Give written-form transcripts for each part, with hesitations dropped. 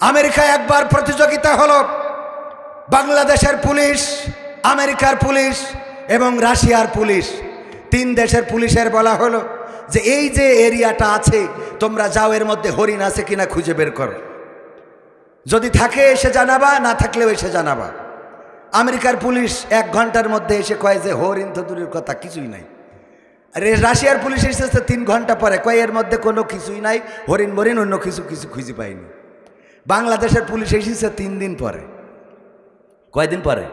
আমেরিকায় একবার প্রতিযোগিতা হলো, বাংলাদেশের পুলিশ, আমেরিকার পুলিশ এবং রাশিয়ার পুলিশ, তিন দেশের পুলিশের বলা হলো যে এই যে এরিয়াটা আছে তোমরা যাও, এর মধ্যে হরিণ আছে কিনা খুঁজে বের করো, যদি থাকে এসে জানাবা, না থাকলেও এসে জানাবা। আমেরিকার পুলিশ 1 ঘন্টার মধ্যে এসে কয় যে হরিণ তো দূরের কথা, কিছুই নাই। আর রাশিয়ার পুলিশ এসেছে 3 ঘন্টা পরে, কয় এর মধ্যে কোনো কিছুই নাই, হরিণ মরিণ অন্য কিছু খুঁজে পাইনি। বাংলাদেশের পুলিশ এসেছে 3 দিন পরে। কয়দিন পরে?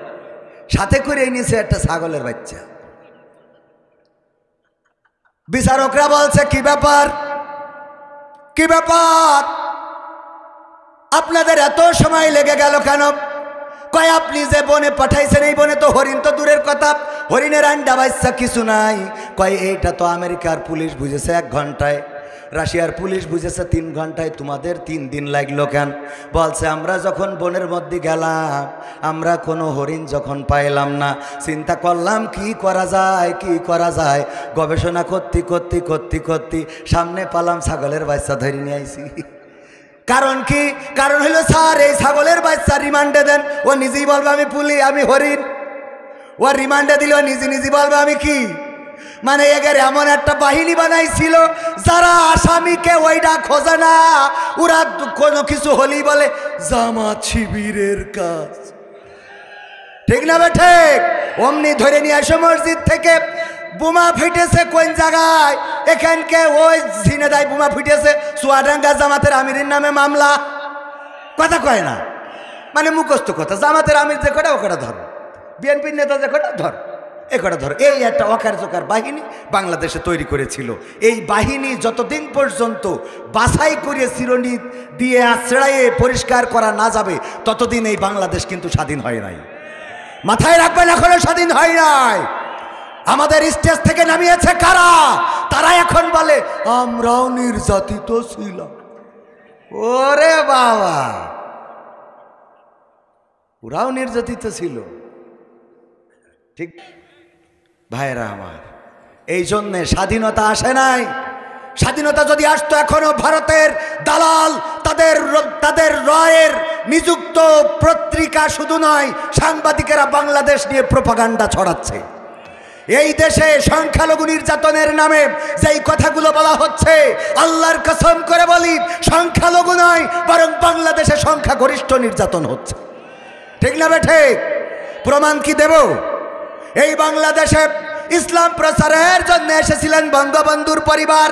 সাথে করে এনেছে একটা ছাগলের বাচ্চা। বিচারকরা বলছে কি ব্যাপার, কি ব্যাপার, আপনাদের এত সময় লেগে গেল কেন? কয় আপনি যে বনে পাঠাইছেন এই বনে তো হরিণ তো দূরের কথা, হরিণের আন্ডা বাচ্চা কিছু নাই। কয় এইটা তো আমেরিকার পুলিশ বুঝেছে 1 ঘন্টায়, রাশিয়ার পুলিশ বুঝেছে 3 ঘন্টায়, তোমাদের 3 দিন লাগলো কেন? বলছে আমরা যখন বনের মধ্যে গেলাম, আমরা কোনো হরিণ যখন পাইলাম না, চিন্তা করলাম কি করা যায়, কি করা যায়, গবেষণা করতে করতে করতে করতে সামনে পালাম ছাগলের বাচ্চা ধরে নিয়ে আইছি। কারণ কি? কারণ হলো স্যার এই ছাগলের বাচ্চা রিমান্ডে দেন, ও নিজেই বলবে আমি পুলি, আমি হরিণ। ও রিমান্ডে দিল, নিজে বলবে আমি কি। মানে এগের এমন একটা বাহিনী বানাইছিল যারা আসামিকে ওইটা খোঁজে না, ওরা কোনো কিছু হলেই বলে জামাত শিবিরের কাজ, ঠিক না বেঠে? অমনি ধরে নিয়ে আসো মসজিদ থেকে। বোমা ফিটেছে কোন জায়গায়? এখানকে ওই ঝিনেদায় বোমা ফিটেছে, চুয়াডাঙ্গা জামাতের আমিরের নামে মামলা। কথা কয় না, মানে মুখস্থ কথা। জামাতের আমির যে কটা ও কটা ধর, বিএনপির নেতা যে কটা ধর, এ কটা ধর। এই একটা অকার্যকর বাহিনী বাংলাদেশে তৈরি করেছিল। এই বাহিনী যতদিন পর্যন্ত বাছাই করে চিরুনি দিয়ে আশ্রয়ে পরিষ্কার করা না যাবে, ততদিন এই বাংলাদেশ কিন্তু স্বাধীন হয় নাই। মাথায় রাখবেন, এখনো স্বাধীন হয় নাই। আমাদের স্টেজ থেকে নামিয়েছে কারা? তারা এখন বলে আমরাও নির্যাতিত ছিলাম। ওরে বাবা, ওরাও নির্যাতিত ছিল, ঠিক ভাইরা আমার। এই জন্যে স্বাধীনতা আসে নাই। স্বাধীনতা যদি আসতো, এখনো ভারতের দালাল তাদের রয়ের নিযুক্ত পত্রিকা শুধু নয়, সাংবাদিকেরা বাংলাদেশ নিয়ে প্রোপাগান্ডা ছড়াচ্ছে। এই দেশে সংখ্যালঘু নির্যাতনের নামে যেই কথাগুলো বলা হচ্ছে, আল্লাহর কসম করে বলি সংখ্যালঘু নয়, বরং বাংলাদেশে সংখ্যাগরিষ্ঠ নির্যাতন হচ্ছে, ঠিক না বেঠে? প্রমাণ কি দেব? এই বাংলাদেশে ইসলাম প্রচারের জন্য এসেছিলেন বঙ্গবন্ধুর পরিবার।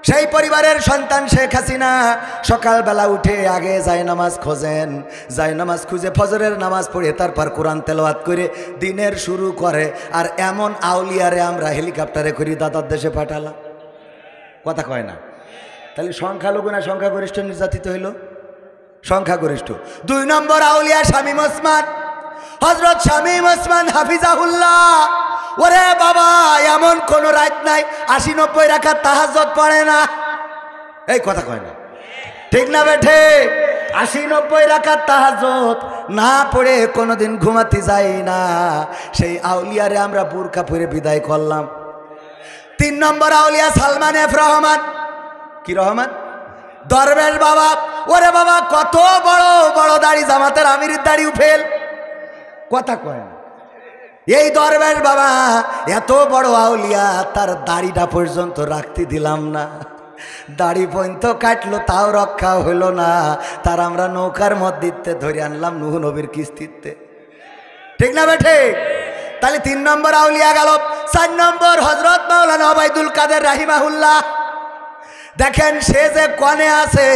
সেই পরিবারের সন্তান শেখ হাসিনা সকালবেলা উঠে আগে জায়নামাজ খোঁজেন, জায়নামাজ খুঁজে ফজরের নামাজ পড়ে তারপর কোরআন তেলাওয়াত করে দিনের শুরু করে। আর এমন আউলিয়ারে আমরা হেলিকপ্টারে করে দাদার দেশে পাঠালাম। কথা কয় না? তাহলে সংখ্যালঘু না সংখ্যাগরিষ্ঠ নির্যাতিত হইল? সংখ্যাগরিষ্ঠ। 2 নম্বর আউলিয়া শামীম ওসমান, হযরত শামীম ওসমান হাফিজাহুল্লাহ। ওরে বাবা, এমন কোন রাত নাই 80-90 রাকাত তাহাজ্জুদ পড়ে না। এই কথা কয় না, ঠিক না বেঠে? 80-90 রাকাত তাহাজ্জুদ না পড়ে কোনোদিন ঘুমাতে যাই না। সেই আউলিয়ারে আমরা বুরকা পরে বিদায় করলাম। 3 নম্বর আউলিয়া সালমান এফ রহমান। কি রহমান? দরবেশ বাবা। ওরে বাবা, কত বড় বড় দাড়ি, জামাতের আমিরের দাড়িও ফেল। কথা কয় না। এই দরবেশ বাবা এত বড় আউলিয়া, তার দাড়িটা পর্যন্ত রাখতে দিলাম না। দাড়ি পর্যন্ত কাটলো, তাও রক্ষা হইল না। তার আমরা নৌকার মধ্যে ধরে আনলাম নূহ নবীর কিস্তিতে, ঠিক না বেঠে? তাহলে 3 নম্বর আউলিয়া গেল। 4 নম্বর হযরত মাওলানা ওবায়দুল কাদের রাহিমাহুল্লাহ। দেখেন সে যে কনে আছে,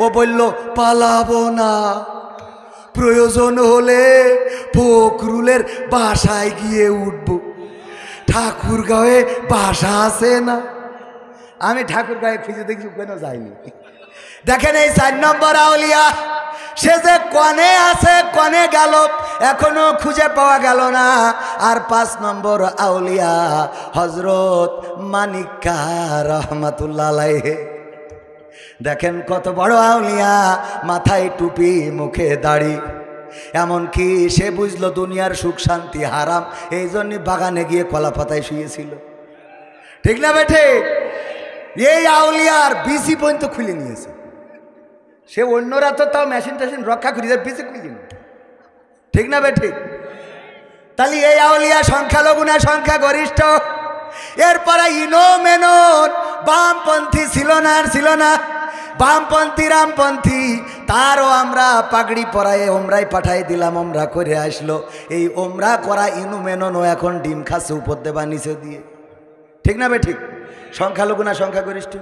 ও বলল পালাবো না, প্রয়োজন হলে ফখরুলের বাসায় গিয়ে উঠবো। ঠাকুরগাঁওয়ে বাসা আছে না? আমি ঠাকুরগাঁয়ে খুঁজে দেখছি, কেন যাইনি। দেখেন এই 4 নম্বর আউলিয়া, সে যে কনে আছে, কনে গেল, এখনো খুঁজে পাওয়া গেল না। আর 5 নম্বর আউলিয়া হযরত মানিকা রহমাতুল্লাহ আলাইহি। দেখেন কত বড় আউলিয়া, মাথায় টুপি, মুখে দাড়ি। এমনকি সে বুঝলো দুনিয়ার সুখ শান্তি হারাম, এই জন্য বাগানে গিয়ে কলা পাতায় শুয়েছিল, ঠিক না বেঠে? এই আউলিয়ার বিসি পর্যন্ত খুলে নিয়েছে, সে অন্যরা তো তাও মেশিন টেশিন রক্ষা করি পিছিয়ে খুঁজি না, ঠিক না বে ঠিক? তাহলে এই আউলিয়া সংখ্যালঘু না সংখ্যাগরিষ্ঠ? এরপরে ইনো মেনন বামপন্থী ছিল না, আর ছিল না বামপন্থী রামপন্থী, তারও আমরা পাগড়ি পরায় ওমরাই পাঠাই দিলাম, ওমরা করে আসলো। এই ওমরা করা ইনু মেননও এখন ডিম খাচ্ছে উপর দেবা নিচে দিয়ে, ঠিক না বে ঠিক? সংখ্যালঘু না সংখ্যাগরিষ্ঠ?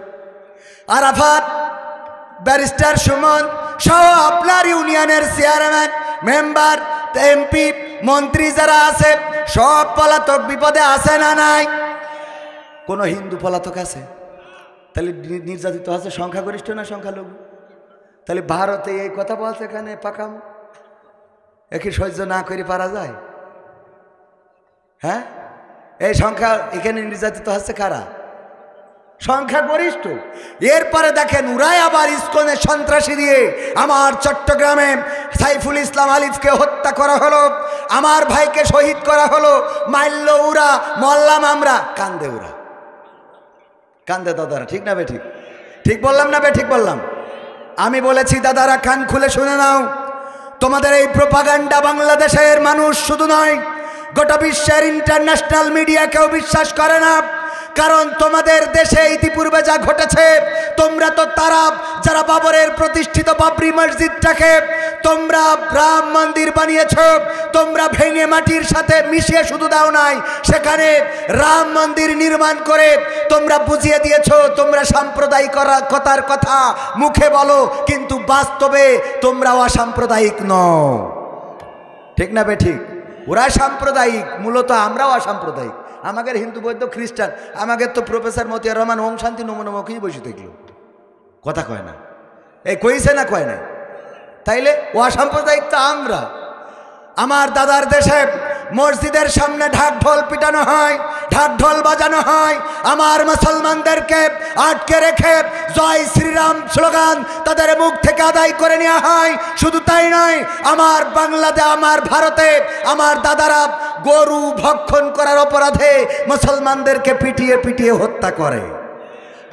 আরাফাত, ব্যারিস্টার সুমন সহ আপনার ইউনিয়নের চেয়ারম্যান, মেম্বার, এমপি, মন্ত্রী যারা আছে সব পলাতক বিপদে আছে না নাই? কোন হিন্দু পলাতক আছে? তাহলে নির্যাতিত আছে সংখ্যাগরিষ্ঠ না সংখ্যালঘু? তাহলে ভারতে এই কথা বলছে এখানে পাকাম, একে সহ্য না করে পারা যায়? হ্যাঁ, এই সংখ্যা এখানে নির্যাতিত হচ্ছে কারা? সংখ্যাগরিষ্ঠ। এরপরে দেখেন উরাই আবার ইসকনের সন্ত্রাসী দিয়ে আমার চট্টগ্রামে সাইফুল ইসলাম আলিফকে হত্যা করা হলো, আমার ভাইকে শহীদ করা হলো, মারল উরা, মরলাম আমরা, কান্দে উরা, কান্দে দাদারা, ঠিক না বে ঠিক? ঠিক বললাম না বে ঠিক বললাম? আমি বলেছি দাদারা কান খুলে শুনে নাও, তোমাদের এই প্রোপাগান্ডা বাংলাদেশের মানুষ শুধু নয় গোটা বিশ্বের ইন্টারন্যাশনাল মিডিয়া কেউ বিশ্বাস করে না। কারণ তোমাদের দেশে ইতিপূর্বে যা ঘটেছে, তোমরা তো তারা যারা বাবরের প্রতিষ্ঠিত বাবরি মসজিদটাকে তোমরা রাম মন্দির বানিয়েছ, তোমরা ভেঙে মাটির সাথে মিশিয়ে শুধু দাও নাই, সেখানে রাম মন্দির নির্মাণ করে তোমরা বুঝিয়ে দিয়েছ তোমরা সাম্প্রদায়িকতার কথা মুখে বলো, কিন্তু বাস্তবে তোমরা অসাম্প্রদায়িক নও, ঠিক না বে ঠিক? ওরা সাম্প্রদায়িক, মূলত আমরাও অসাম্প্রদায়িক। আমাদের হিন্দু বৌদ্ধ খ্রিস্টান, আমাদের তো প্রফেসর মতিয়ার রহমান ওম শান্তি নমো নমকেই বসে থাকলো, কথা কয় না, এই কইছে না কয় না? তাইলে অসাম্প্রদায়িক তো আমরা। আমার দাদার দেশে মসজিদের সামনে ঢাক ঢোল পিটানো হয়, ঢাক ঢোল বাজানো হয়, আমার মুসলমানদেরকে আটকে রেখে জয় শ্রীরাম স্লোগান তাদের মুখ থেকে আদায় করে নেওয়া হয়। শুধু তাই নয়, আমার বাংলাদেশ, আমার ভারতে আমার দাদারা গরু ভক্ষণ করার অপরাধে মুসলমানদেরকে পিটিয়ে পিটিয়ে হত্যা করে।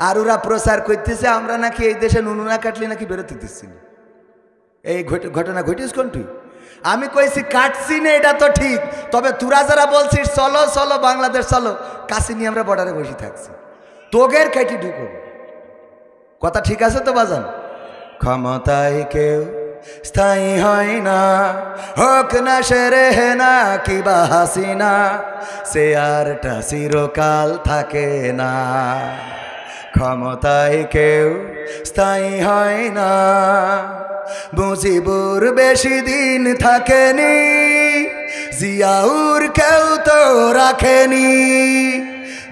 আর ওরা প্রচার করতেছে আমরা নাকি এই দেশে নুনু না কাটলে নাকি বেরোতে দিচ্ছি না। এই ঘটনা ঘটিস কোনটি? আমি কইছি কাটছি না, এটা তো ঠিক, তবে তোরা যারা বলছিস চলো চলো বাংলাদেশ চলো, কাছে নিয়ে আমরা বর্ডারে বসে থাকছি, তোগের কেটে ঢুকো, কথা ঠিক আছে তো বাজান? ক্ষমতায় কেউ স্থায়ী হয় না, হোক না সেরে না কিবা হাসিনা, সে আরটা চিরকাল থাকে না। ক্ষমতায় কেউ স্থায়ী হয় না, মুজিবুর বেশি দিন থাকেনি, জিয়াউর কেউ তো রাখেনি,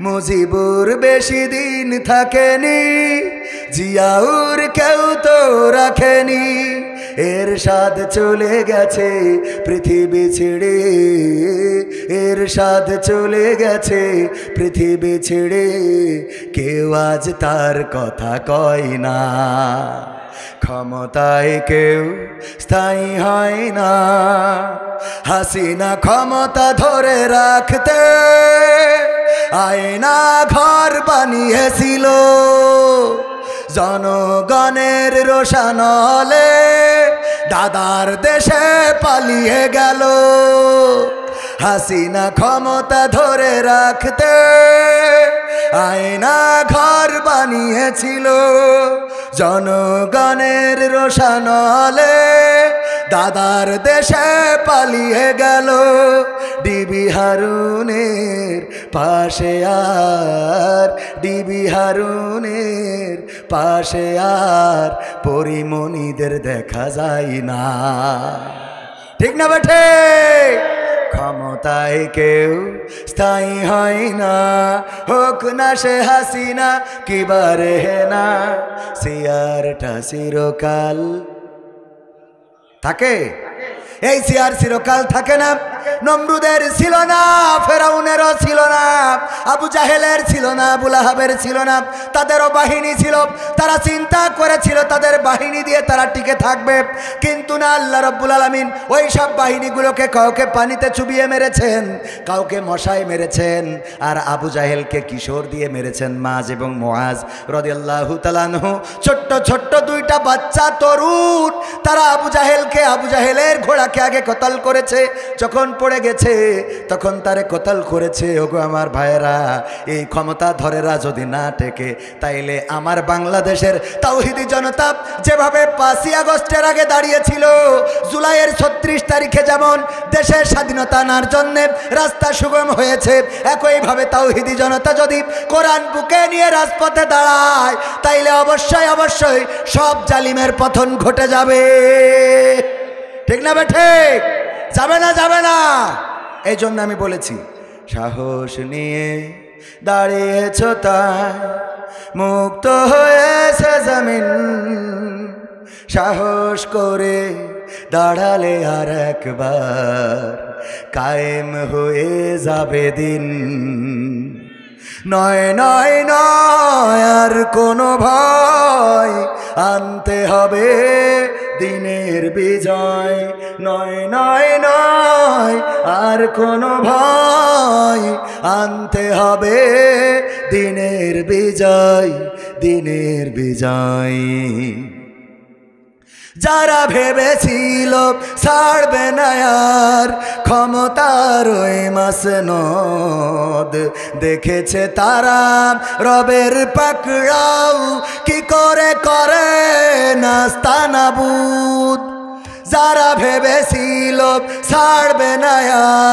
মুজিবুর বেশি দিন থাকেনি, জিয়াউর কেউ তো রাখেনি। এরশাদ চলে গেছে পৃথিবী ছেড়ে, এরশাদ চলে গেছে পৃথিবী ছেড়ে, কেউ আজ তার কথা কয় না। ক্ষমতায় কেউ স্থায়ী হয় না, হাসিনা ক্ষমতা ধরে রাখতে আয়না ঘর বানিয়েছিল, জনগণের রোশানলে দাদার দেশে পালিয়ে গেল। হাসিনা ক্ষমতা ধরে রাখতে আয়না ঘর বানিয়েছিল, জনগণের রোশানলে দাদার দেশে পালিয়ে গেল। ডিবি হারুনের পাশে আর, ডিবি হারুনের পাশে আর পরিমণিদের দেখা যায় না, ঠিক না বেঠে? ক্ষমতায় কেউ স্থায়ী হয় না, হোক না সে হাসিনা কিবা রেহেনা, সিয়ারটা চিরকাল থাকে, এই সিয়ার চিরকাল থাকে না। নমরুদের ছিল না, ফেরাউনেরও ছিল না, আবু জাহেলের ছিল না, আবু লাহাবের ছিল না। তাদেরও বাহিনী ছিল, তারা চিন্তা করেছিল তাদের বাহিনী দিয়ে তারা টিকে থাকবে, কিন্তু না, আল্লাহ রাব্বুল আলামিন ওই সব বাহিনীগুলোকে কাউকে পানিতে চুবিয়ে মেরেছেন, কাউকে মশায় মেরেছেন, আর আবু জাহেলকে কিশোর দিয়ে মেরেছেন, মাজ এবং মুআজ রাদিয়াল্লাহু তাআলা আনহু। ছোট্ট ছোট্ট দুইটা বাচ্চা তরুণ, তারা আবু জাহেলের ঘোড়াকে আগে কতল করেছে, যখন পড়ে গেছে তখন তারে কতল করেছে। ওগো আমার ভাইয়েরা, এই ক্ষমতা ধরেরা যদি না টেকে, তাইলে আমার বাংলাদেশের তাওহীদি জনতা যেভাবে 5ই আগস্টের আগে দাঁড়িয়েছিল, জুলাইয়ের 36 তারিখে যেমন দেশের স্বাধীনতা আনার জন্য রাস্তা সুগম হয়েছে, একইভাবে তাওহীদি জনতা যদি কোরআন বুকে নিয়ে রাজপথে দাঁড়ায়, তাইলে অবশ্যই অবশ্যই সব জালিমের পতন ঘটে যাবে। ঠিক না বেঠে? যাবে না, যাবে না। এই জন্য আমি বলেছি, সাহস নিয়ে দাঁড়িয়েছ তাই মুক্ত হয়েছে জমিন, সাহস করে দাঁড়ালে আর একবার কায়েম হয়ে যাবে দিন। নয় নয় নয় আর কোনো ভয়, আনতে হবে দিনের বিজয়। নয় নয় নয় আর কোনো ভয়, আনতে হবে দিনের বিজয়, দিনের বিজয়। যারা ভেবেছিল ছাড়বে না আর ক্ষমতার ওই মাসনদ, দেখেছে তারা রবের পাকড়াও কি করে করে নাস্তানাবুদ। যারা ভেবেছিল ছাড়বে না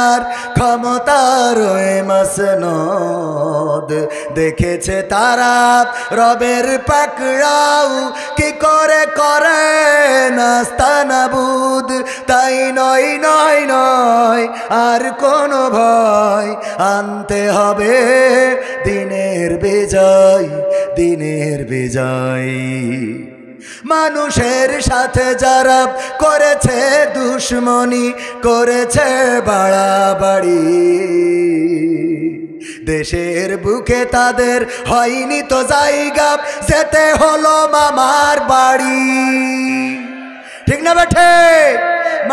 আর ক্ষমতার ওই মাসনদ, দেখেছে তারা রবের পাকড়াও কি করে করে নাস্তানাবুদ। তাই নয় নয় নয় আর কোনো ভয়, আনতে হবে দিনের বিজয়, দিনের বিজয়। মানুষের সাথে যারা করেছে দুশ্মনী, করেছে বাড়াবাড়ি, দেশের বুকে তাদের হয়নি তো জায়গা, যেতে হলো মামার বাড়ি। ঠিক না বেঠে?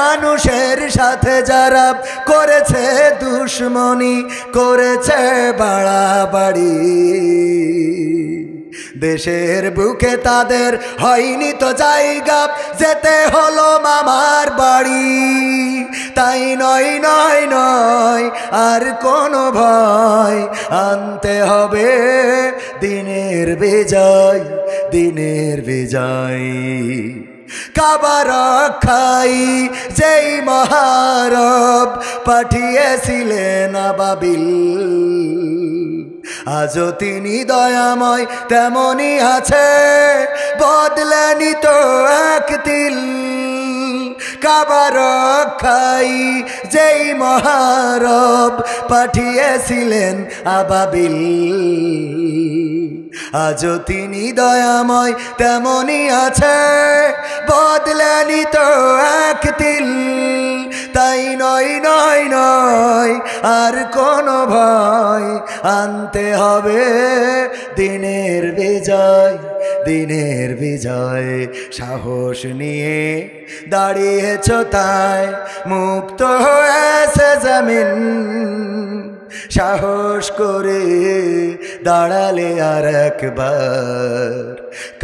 মানুষের সাথে যারা করেছে দুশ্মনী, করেছে বাড়াবাড়ি, দেশের বুকে তাদের হয়নি তো জায়গা, যেতে হলো মামার বাড়ি। তাই নয় নয় নয় আর কোনো ভয়, আনতে হবে দিনের বিজয়, দিনের বিজয়। কাবা রক্ষাই যেই মহারব পাঠিয়েছিলেন আবাবিল, আজও তিনি দয়াময় তেমনি আছে, বদলেনি তো এক তিল। কাবা রক্ষাই যেই মহারব পাঠিয়েছিলেন আবাবিল, আজও তিনি দয়াময় তেমনি আছে, বদলেনি তো এক তিল। তাই নয় নয় নয় আর কোনো ভয়, আনতে হবে দিনের বিজয়, দিনের বিজয়। সাহস নিয়ে দাঁড়িয়েছ তাই মুক্ত হয়েছে জমিন, সাহস করে দাঁড়ালে আর একবার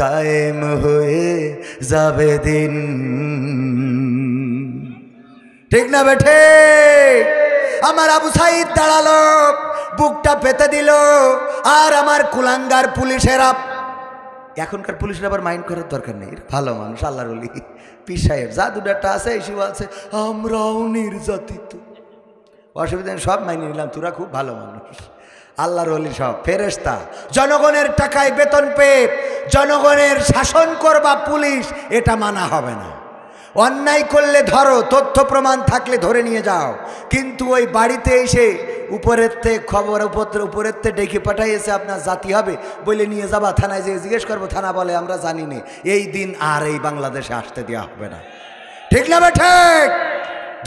কায়েম হয়ে যাবে দিন। ঠিক না বেঠে? আমার আবু সাইদ দাঁড়ালো, বুকটা পেতে দিল, আর আমার কুলাঙ্গার পুলিশেরা, এখনকার পুলিশের আবার মাইন্ড করার দরকার নেই, ভালো মানুষ, আল্লাহর ওলি পীর সাহেব যা দুটাটা আছে, এসে বলছে আমরাও নির্যাতিত, অসুবিধা নেই, সব মাইনে নিলাম, তোরা খুব ভালো মানুষ, আল্লাহর ওলি সব ফেরেশতা। জনগণের টাকায় বেতন পেয়ে জনগণের শাসন করবা পুলিশ, এটা মানা হবে না। অন্যায় করলে ধরো, তথ্য প্রমাণ থাকলে ধরে নিয়ে যাও, কিন্তু ওই বাড়িতে এসে উপরের খবর উপরের ডেকে পাঠাইয়েছে আপনার জাতি হবে বলে নিয়ে যাবা থানায়, যে জিজ্ঞেস করবো, থানা বলে আমরা জানি না। এই দিন আর এই বাংলাদেশে আসতে দেওয়া হবে না। ঠিক না ঠিক?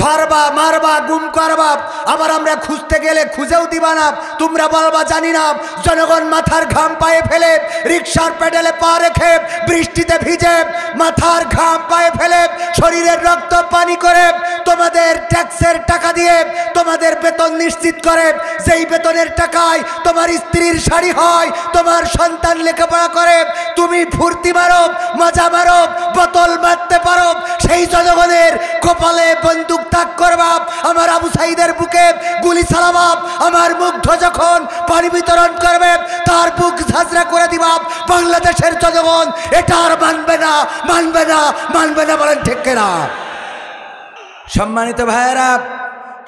ধরবা, মারবা, গুম করবা, আবার আমরা খুঁজতে গেলে খুঁজেও দিবা না। তোমরা বলবা জানি না। জনগণ মাথার ঘাম পায়ে ফেলে, রিকশার প্যাডেলে পা রেখে, বৃষ্টিতে ভিজে, মাথার ঘাম পায়ে ফেলে, শরীরের রক্ত পানি করে তোমাদের ট্যাক্সের টাকা দিয়ে তোমাদের বেতন নিশ্চিত করে। যেই বেতনের টাকায় তোমার স্ত্রীর শাড়ি হয়, তোমার সন্তান লেখাপড়া করে, তুমি ফুর্তি মারো, মজা মারো, বোতল মারতে পারো, সেই জনগণের কপালে বন্দুক তাক করবা, আমার আবু সাইদের বুকে গুলি চালাবা, আমার মুগ্ধ যখন পানি বিতরণ করবে তার বুক ঝাঁঝরা করে দিবা। বাংলাদেশের জনগণ এটা আর মানবে না, মানবে না, মানবে না, বলেন ঠিক কিনা? সম্মানিত ভাইয়েরা,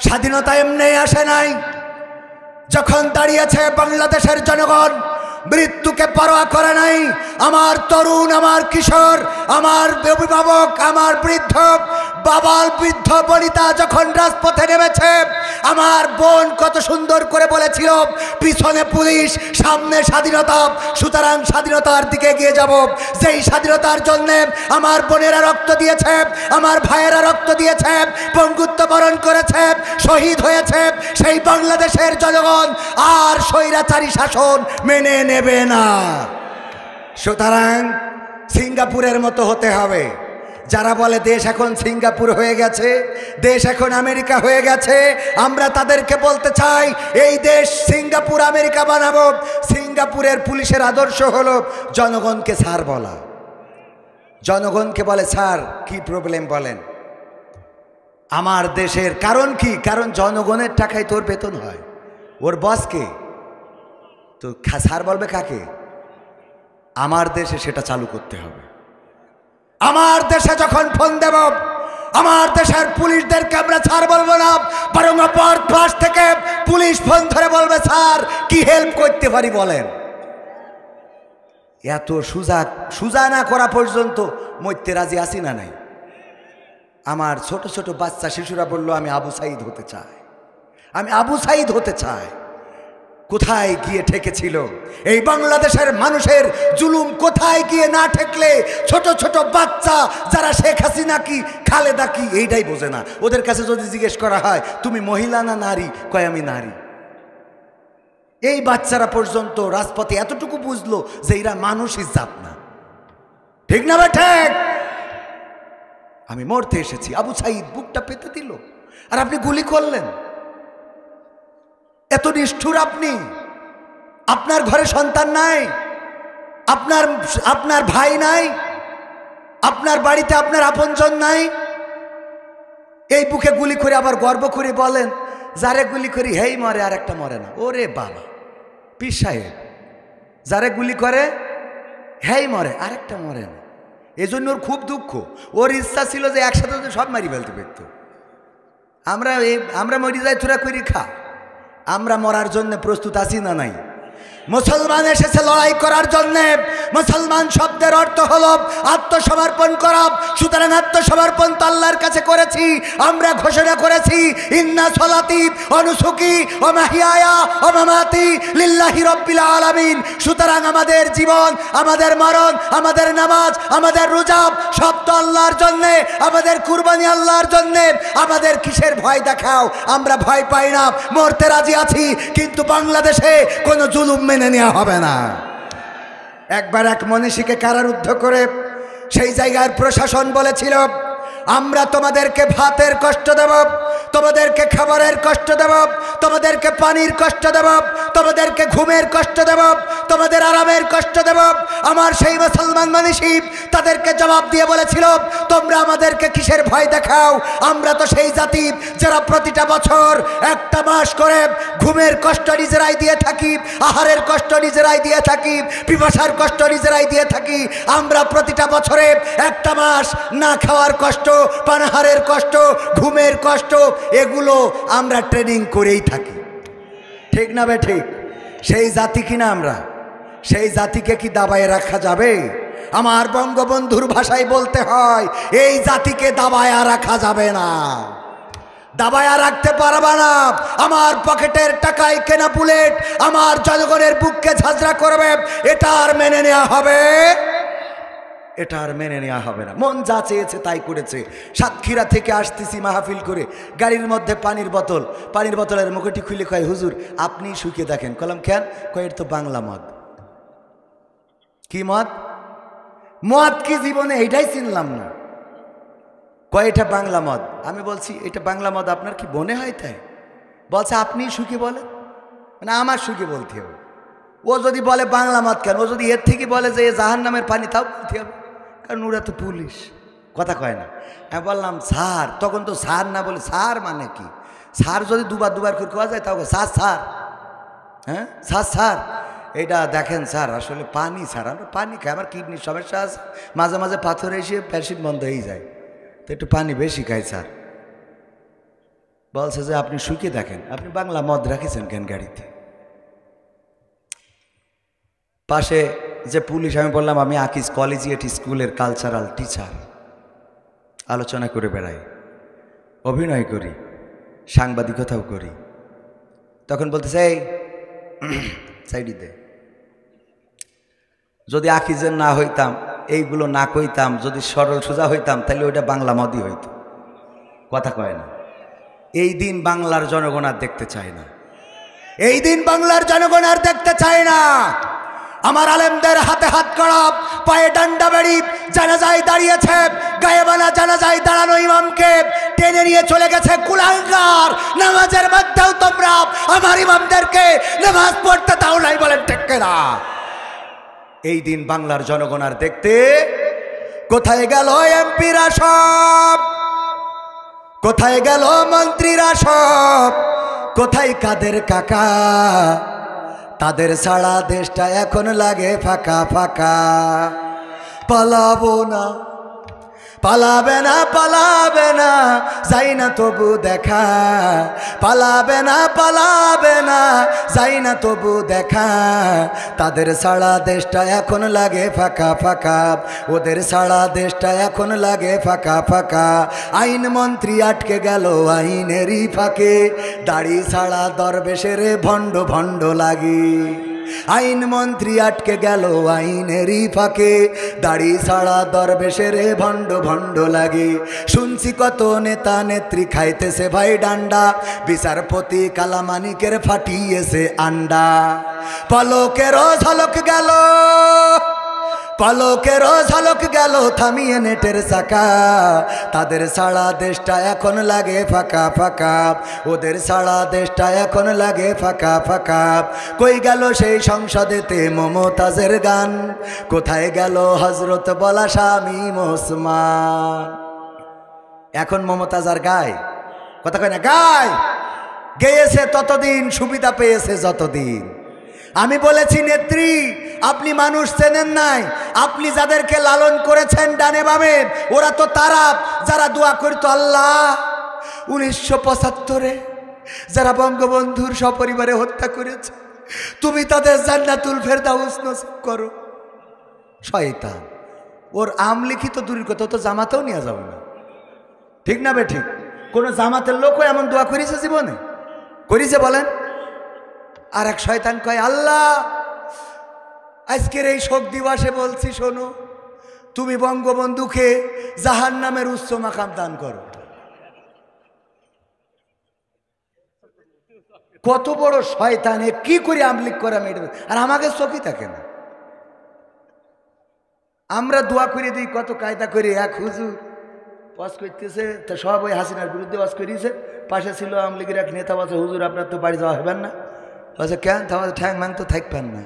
স্বাধীনতা এমনি আসে নাই। যখন দাঁড়িয়েছে বাংলাদেশের জনগণ, মৃত্যুকে পরোয়া করে নাই। আমার তরুণ, আমার কিশোর, আমার অভিভাবক, আমার বৃদ্ধ বাবার বৃদ্ধ বনিতা যখন রাজপথে নেমেছে, আমার বোন কত সুন্দর করে বলেছিল, পিছনে পুলিশ, সামনে স্বাধীনতা, সুতরাং স্বাধীনতার দিকে এগিয়ে যাব। যেই স্বাধীনতার জন্য আমার বোনেরা রক্ত দিয়েছে, আমার ভাইয়েরা রক্ত দিয়েছে, পঙ্গুত্ব বরণ করেছে, শহীদ হয়েছে, সেই বাংলাদেশের জনগণ আর স্বৈরাচারী শাসন মেনে নেবে না। সুতরাং সিঙ্গাপুরের মতো হতে হবে। যারা বলে দেশ এখন সিঙ্গাপুর হয়ে গেছে, দেশ এখন আমেরিকা হয়ে গেছে, আমরা তাদেরকে বলতে চাই, এই দেশ সিঙ্গাপুর আমেরিকা বানাবো। সিঙ্গাপুরের পুলিশের আদর্শ হলো জনগণকে স্যার বলা। জনগণকে বলে স্যার কি প্রবলেম বলেন। আমার দেশের কারণ কি? কারণ জনগণের টাকায় তোর বেতন হয়। ওর বসকে তো স্যার বলবে কাকে? আমার দেশে সেটা চালু করতে হবে। আমার দেশে যখন ফোন দেব, আমার দেশের পুলিশদেরকে আমরা স্যার বলবো না, বরং অপর পাশ থেকে পুলিশ ফোন ধরে বলবে স্যার কি হেল্প করতে পারি বলেন। এত সুজা না করা পর্যন্ত মরতে রাজি আছি না নাই? আমার ছোট ছোট বাচ্চা শিশুরা বলল আমি আবু সাইদ হতে চাই, আমি আবু সাইদ হতে চাই। কোথায় গিয়ে ঠেকেছিল এই বাংলাদেশের মানুষের জুলুম? কোথায় গিয়ে না ঠেকলে ছোট ছোট বাচ্চা যারা শেখ হাসিনা কি খালেদা কি এইটাই বোঝে না, ওদের কাছে যদি জিজ্ঞেস করা হয় তুমি মহিলা না নারী, কয় আমি নারী। এই বাচ্চারা পর্যন্ত রাজপথে এতটুকু বুঝলো যে এরা মানুষই জাত না। ঠিক না ভাই? ঠিক। আমি মরতে এসেছি। আবু সাইদ বুকটা পেতে দিল আর আপনি গুলি করলেন। এত নিষ্ঠুর আপনি। আপনার ঘরে সন্তান নাই, আপনার ভাই নাই, আপনার বাড়িতে আপনার আপনজন নাই, এই বুকে গুলি করে আবার গর্ব করে বলেন যারে গুলি করি হেই মরে আর একটা মরে না। ওরে বাবা, পীর সাহেব যারে গুলি করে হেই মরে আরেকটা মরে না। এই জন্য ওর খুব দুঃখ। ওর ইচ্ছা ছিল যে একসাথে সব মারি ফেলতে পারত। আমরা মরি যাই তোরা করি খা। আমরা মরার জন্য প্রস্তুত আছি না নাই? মুসলমান এসেছে লড়াই করার জন্য। মুসলমান শব্দের অর্থ হলো আত্মসমর্পণ করা। সুতরাং আত্মসমর্পণ তো আল্লাহর কাছে করেছি। আমরা ঘোষণা করেছি ইন্না সলাতি ওয়া নুসুকি ওয়া মাহইয়ায়া ওয়া মামাতি লিল্লাহি রাব্বিল আলামিন। সুতরাং আমাদের জীবন, আমাদের মরণ, আমাদের নামাজ, আমাদের রোজা সব তো আল্লাহর জন্য, আমাদের কুরবানি আল্লাহর জন্য। আমাদের কিসের ভয় দেখাও? আমরা ভয় পাই না, মরতে রাজি আছি, কিন্তু বাংলাদেশে কোনো জুলুম মেনে নেওয়া হবে না। একবার এক মনীষীকে কারারুদ্ধ করে সেই জায়গার প্রশাসন বলেছিল আমরা তোমাদেরকে ভাতের কষ্ট দেব, তোমাদেরকে খাবারের কষ্ট দেব, তোমাদেরকে পানির কষ্ট দেব, তোমাদেরকে ঘুমের কষ্ট দেব, তোমাদের আরামের কষ্ট দেব। আমার সেই মুসলমান মনীষী তাদেরকে জবাব দিয়ে বলেছিল তোমরা আমাদেরকে কিসের ভয় দেখাও? আমরা তো সেই জাতি যারা প্রতিটা বছর একটা মাস করে ঘুমের কষ্ট নিজেরাই দিয়ে থাকি, আহারের কষ্ট নিজেরাই দিয়ে থাকি, পিপাসার কষ্ট নিজেরাই দিয়ে থাকি। আমরা প্রতিটা বছরে একটা মাস না খাওয়ার কষ্ট, পানাহারের কষ্ট, ঘুমের কষ্ট, এগুলো আমরা ট্রেনিং করেই থাকি। ঠিক না বে ঠিক? সেই জাতি কিনা আমরা? সেই জাতিকে কি দাবায় রাখা যাবে? আমার বঙ্গবন্ধুর ভাষায় বলতে হয় এই জাতিকে দাবায়া রাখা যাবে না, দাবায়া রাখতে পারবা না। আমার পকেটের টাকায় কেনা বুলেট আমার জনগণের বুককে ঝাঁঝরা করবে, এটা আর মেনে নেওয়া হবে এটা আর মেনে নেওয়া হবে না। মন যা চেয়েছে তাই করেছে। সাতক্ষীরা থেকে আসতেছি মাহফিল করে, গাড়ির মধ্যে পানির বোতলের মুখটি খুলে কয়, হুজুর আপনি শুকিয়ে দেখেন। কলাম কেন? কয়, এটা তো বাংলা মদ। কি মদ? মদ কি জীবনে এইটাই চিনলাম না। কয় এটা বাংলা মদ। আমি বলছি এটা বাংলা মদ আপনার কি মনে হয়? তাই বলছে আপনি শুকিয়ে বলেন, মানে আমার শুকিয়ে বলতে হবে। ও যদি বলে বাংলা মদ কেন, ও যদি এর থেকে বলে যে জাহান্নামের পানি, তাও বলতে হবে, কারণ ওরা তো পুলিশ, কথা কয় না। আমি বললাম স্যার, তখন তো স্যার না বলে স্যার মানে কি? স্যার যদি দুবার করে কোয়া যায় তাও স্যার স্যার, হ্যাঁ স্যার স্যার এইটা দেখেন স্যার, আসলে পানি স্যার, আমরা পানি খাই, আমার কিডনির সমস্যা আছে, মাঝে মাঝে পাথর এসে প্যাসিড বন্ধ হয়ে যায়, তো একটু পানি বেশি খাই স্যার। বলছে যে আপনি শুকিয়ে দেখেন, আপনি বাংলা মদ রাখেছেন কেন গাড়িতে? পাশে যে পুলিশ, আমি বললাম আমি আকিজ কলেজিয়েট স্কুলের কালচারাল টিচার, আলোচনা করে বেড়াই, অভিনয় করি, সাংবাদিকতাও করি। তখন বলতেছে এই সাইডি দে, যদি আকিজের না হইতাম, এইগুলো না কইতাম, যদি সরল সোজা হইতাম, তাহলে ওইটা বাংলা মদই হইতো, কথা কয় না। এই দিন বাংলার জনগণ আর দেখতে চায় না, এই দিন বাংলার জনগণ আর দেখতে চায় না। আমার আলেমদের হাতে হাত করা, পায়ে ডান্ডা বেড়ি, জানাজায় দাঁড়িয়েছে, গায়েবানা জানাজায় দাঁড়ানো ইমামকে টেনে নিয়ে চলে গেছে কুলাঙ্গার। নামাজের মধ্যেও তোমরা আমার ইমামদেরকে নামাজ পড়তে দাও নাই, বলেন ঠিক কিনা? এই দিন বাংলার জনগণ আর দেখতে, কোথায় গেল এমপিরা সব, কোথায় গেল মন্ত্রীরা সব, কোথায় কাদের কাকা? তাদের ছাড়া দেশটা এখন লাগে ফাঁকা ফাঁকা। পালাবো না, পালাবে না, পালাবে না, যাই না তবু দেখা, পালাবে না, পালাবে না, যাই না তবু দেখা। তাদের ছাড়া দেশটা এখন লাগে ফাঁকা ফাঁকা, ওদের ছাড়া দেশটা এখন লাগে ফাঁকা ফাঁকা। আইন মন্ত্রী আটকে গেল আইনেরই ফাঁকে, দাড়ি ছাড়া দরবেশের ভণ্ড ভণ্ড লাগে। আইন মন্ত্রী আটকে গেল আইনেরই ফাঁকে, দাড়ি ছাড়া দরবেশের ভণ্ড ভণ্ড লাগে। শুনছি কত নেতা নেত্রী খাইতেছে ভাই ডান্ডা, বিচারপতি কালামানিকের ফাটিয়েছে আন্ডা। পলকেরও ঝলক গেল, পলকেরও ঝলক গেল থামিয়ে নেটের চাকা। তাদের ছাড়া দেশটা এখন লাগে ফাঁকা ফাঁকা, ওদের ছাড়া দেশটা এখন লাগে ফাঁকা ফাঁকা। কই গেল সেই সংসদেতে মমতাজের গান, কোথায় গেল হজরত বলা শামীম ওসমান? এখন মমতাজ আর গায়, কথা কয় না, গায়, গেয়েছে ততদিন, সুবিধা পেয়েছে যতদিন। আমি বলেছি নেত্রী, আপনি মানুষ চেনেন নাই, আপনি যাদেরকে লালন করেছেন ডানে বামে, ওরা তো তারা যারা দোয়া করতো আল্লাহ 1975-এ যারা বঙ্গবন্ধুর সপরিবারে হত্যা করেছে, তুমি তাদের জান্নাতুল ফেরদাউস নসিব করো। শয়তান, ওর আমলিখিত দূরের কথা, তো জামাতেও নিয়ে যাবে না, ঠিক না বে ঠিক? কোনো জামাতের লোকও এমন দোয়া করেছে জীবনে? করেছে বলেন? আর এক শয়তান কয় আল্লাহ আজকের এই শোক দিবসে বলছি শোনো, তুমি বঙ্গবন্ধুকে জাহান্নামের উচ্চ মাকাম দান করো। কত বড় শয়তান, এ কি করে আমলিক করা মেয়েটা, আর আমাকে চোখই থাকে না। আমরা দোয়া করে দিই কত কায়দা করে। এক হুজুর ওয়াজ করতেছে, তা সব ওই হাসিনার বিরুদ্ধে ওয়াজ করিয়েছে, পাশে ছিল আওয়ামী লীগের এক নেতা, বলছে হুজুর আপনার তো বাড়ি যাওয়া হবেন না। বলছে কেন? তা বলছে ঠ্যাং ম্যাং তো থাকবেন না,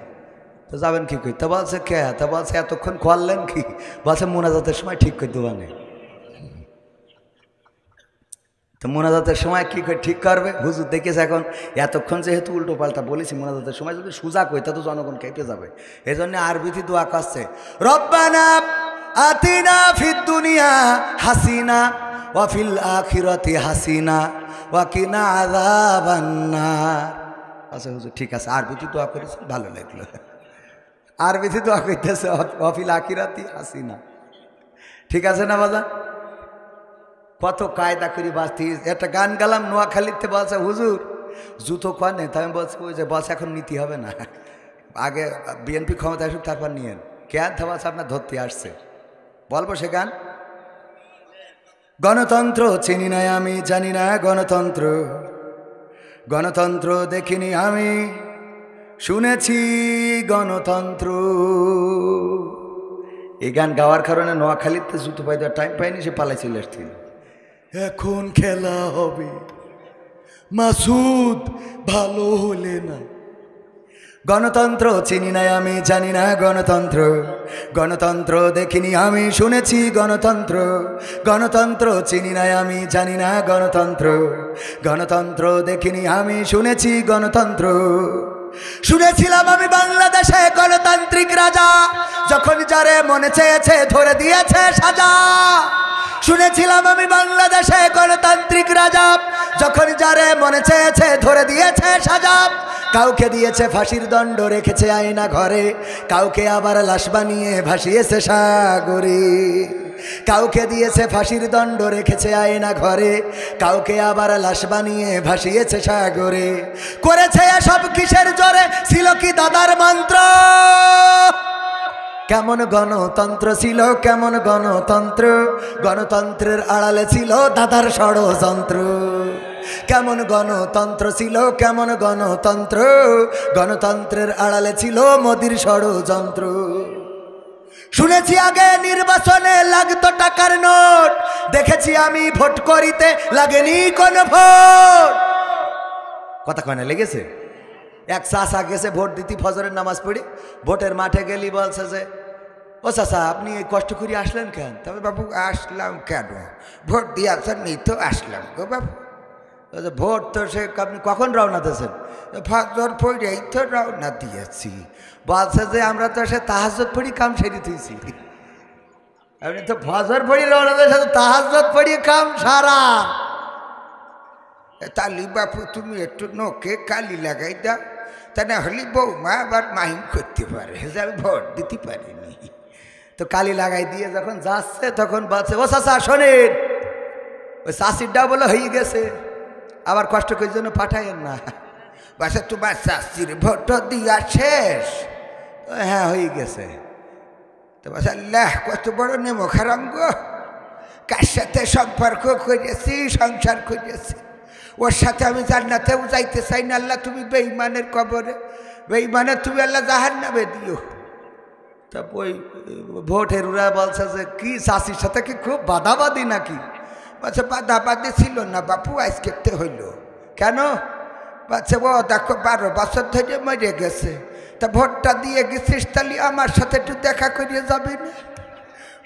তো যাবেন কি কই? তা বলছে কে? তা বলছে এতক্ষণ করলেন কি? বলছে মোনাজাতের সময় ঠিক করে দেবানে। তো মোনাজাতের সময় কি করে ঠিক করবে? হুজুর দেখেছে এখন এতক্ষণ যেহেতু উল্টো পাল্টা বলেছি, মোনাজাতের সময় যদি সুজা কই তা তো জনগণ কেঁপে যাবে। এই জন্য আরবিতে দোয়া করছে, রব্বানা আতিনা ফিদ দুনিয়া হাসিনা ওয়া ফিল আখিরাতি হাসিনা ওয়া কিনা আযাবান নার। আচ্ছা হুজুর ঠিক আছে, আরবিতে দোয়া করেছে, ভালো লাগলো। আরবিতে দোয়া করতেছে ওয়া ফিল আখিরাতি হাসিনা, ঠিক আছে না বাজা? কত কায়দা করি বাঁচতে। একটা গান গালাম নোয়াখালীতে, বলছে হুজুর জুতো খোয়া নেই, তাই আমি বলছি ওই যে বলছে এখন নীতি হবে না, আগে বিএনপি ক্ষমতা আসুক তারপর নিয়েন। কেন? তা বলছে আপনার ধরতে আসছে। বলবো সে গান? গণতন্ত্র চিনি না আমি, জানি না গণতন্ত্র, গণতন্ত্র দেখিনি আমি, শুনেছি গণতন্ত্র। এই গান গাওয়ার কারণে নোয়াখালীতে জুতো পাই দেওয়ার টাইম পাইনি, সে পালাই চলে আসছিল। এখন খেলা হবে মাসুদ ভালো হলে না। গণতন্ত্র চিনি না আমি, জানি না গণতন্ত্র, গণতন্ত্র দেখিনি আমি, শুনেছি গণতন্ত্র। গণতন্ত্র চিনি না আমি, জানি না গণতন্ত্র, গণতন্ত্র দেখিনি আমি, শুনেছি গণতন্ত্র। শুনেছিলাম আমি বাংলাদেশে গণতান্ত্রিক রাজা, যখন যারে মনে চেয়েছে ধরে দিয়েছে সাজা। শুনেছিলাম আমি বাংলাদেশে গণতান্ত্রিক রাজা, যখন যারে মনে চেয়েছে ধরে দিয়েছে সাজা। কাউকে দিয়েছে ফাঁসির দণ্ড, রেখেছে আয়না ঘরে, কাউকে আবার লাশ বানিয়ে ভাসিয়েছে সাগরে। কাউকে দিয়েছে ফাঁসির দণ্ড, রেখেছে আয়না ঘরে, কাউকে আবার লাশ বানিয়ে ভাসিয়েছে সাগরে। করেছে এসব কিসের জোরে, ছিল কি দাদার মন্ত্র? কেমন গণতন্ত্র ছিল, কেমন গণতন্ত্র, গণতন্ত্রের আড়ালে ছিল দাদার ষড়যন্ত্র। কেমন গণতন্ত্র ছিল, কেমন গণতন্ত্র, গণতন্ত্রের আড়ালে ছিল মোদির ষড়যন্ত্র। শুনেছি আগে নির্বাচনে লাগতো টাকার নোট, দেখেছি আমি ভোট করিতে লাগেনি কোন ভোট। কথা কয় না লেগেছে? এক চাষা গেছে ভোট দিতে, ফজরের নামাজ পড়ি, ভোটের মাঠে গেলি বলছে যে, ও চাষা আপনি এই কষ্ট করে আসলেন কেন? তবে বাবু আসলাম কেন, ভোট দিয়ে আসেন নি তো আসলাম গো বাবু। ভোট তো সে আপনি কখন রওনা দিয়েছেন? ফজর পড়েই তো রওনা দিয়েছি। বলছে যে আমরা তো সে তাহাজ্জুদ পড়ি কাম সেরে তুইছি। আপনি তো ফজর পড়ি রওনা দিয়েছেন, তাহাজ্জুদ পড়ি কাম সারা। তালি বাপু তুমি একটু নোকে কালি লাগাই দাও, তা না হলে বৌমা আবার মাহিম করতে পারে যে আমি ভোট দিতে পারিনি। তো কালি লাগাই দিয়ে যখন যাচ্ছে তখন বলছে, ও চাচা শোনেন, ওই চাষিরটাও বলে হয়ে গেছে, আবার কষ্ট করে জন্য পাঠাইয়েন না। বাসা তোমার চাষির ভোট দিয়া শেষ? হ্যাঁ হয়ে গেছে। তো বাসা আল্লাহ কত বড় নেমো খারাঙ্গ, কার সাথে সম্পর্ক করেছি, সংসার করেছি, ওর সাথে আমি জান্নাতেও যাইতে চাই না। আল্লাহ তুমি বেঈমানের কবরে, বেঈমানের তুমি আল্লাহ জাহান্নামে দিও। তা ওই ভোটের ওরা বলছে যে কি চাষির সাথে কি খুব বাদাবাদি নাকি? বলছে বাদাবাদি ছিল না বাপু, আজকে হইল। কেন? বলছে ও দেখো 12 বছর ধরে মরে গেছে, তা ভোটটা দিয়ে গেছিস, তাহলে আমার সাথে একটু দেখা করিয়ে যাবি না?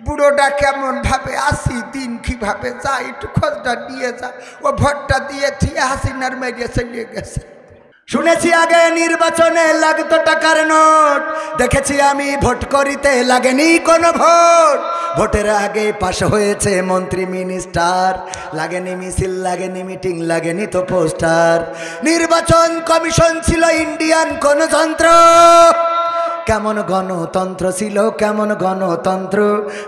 বুড়োটা কেমন ভাবে আসি, দিন কিভাবে যায়, একটু খোঁজটা নিয়ে যা। ও ভোটটা দিয়েছি, হাসিনার মেরে চলিয়ে গেছে। শুনেছি আগে নির্বাচনে লাগতো টাকার নোট, দেখেছি আমি ভোট করিতে লাগেনি কোনো ভোট। ভোটের আগে পাশ হয়েছে মন্ত্রী মিনিস্টার, লাগেনি মিছিল, লাগেনি মিটিং, লাগেনি তো পোস্টার। নির্বাচন কমিশন ছিল ইন্ডিয়ান কোন যন্ত্র। কেমন গণতন্ত্র ছিল, কেমন গণতন্ত্র,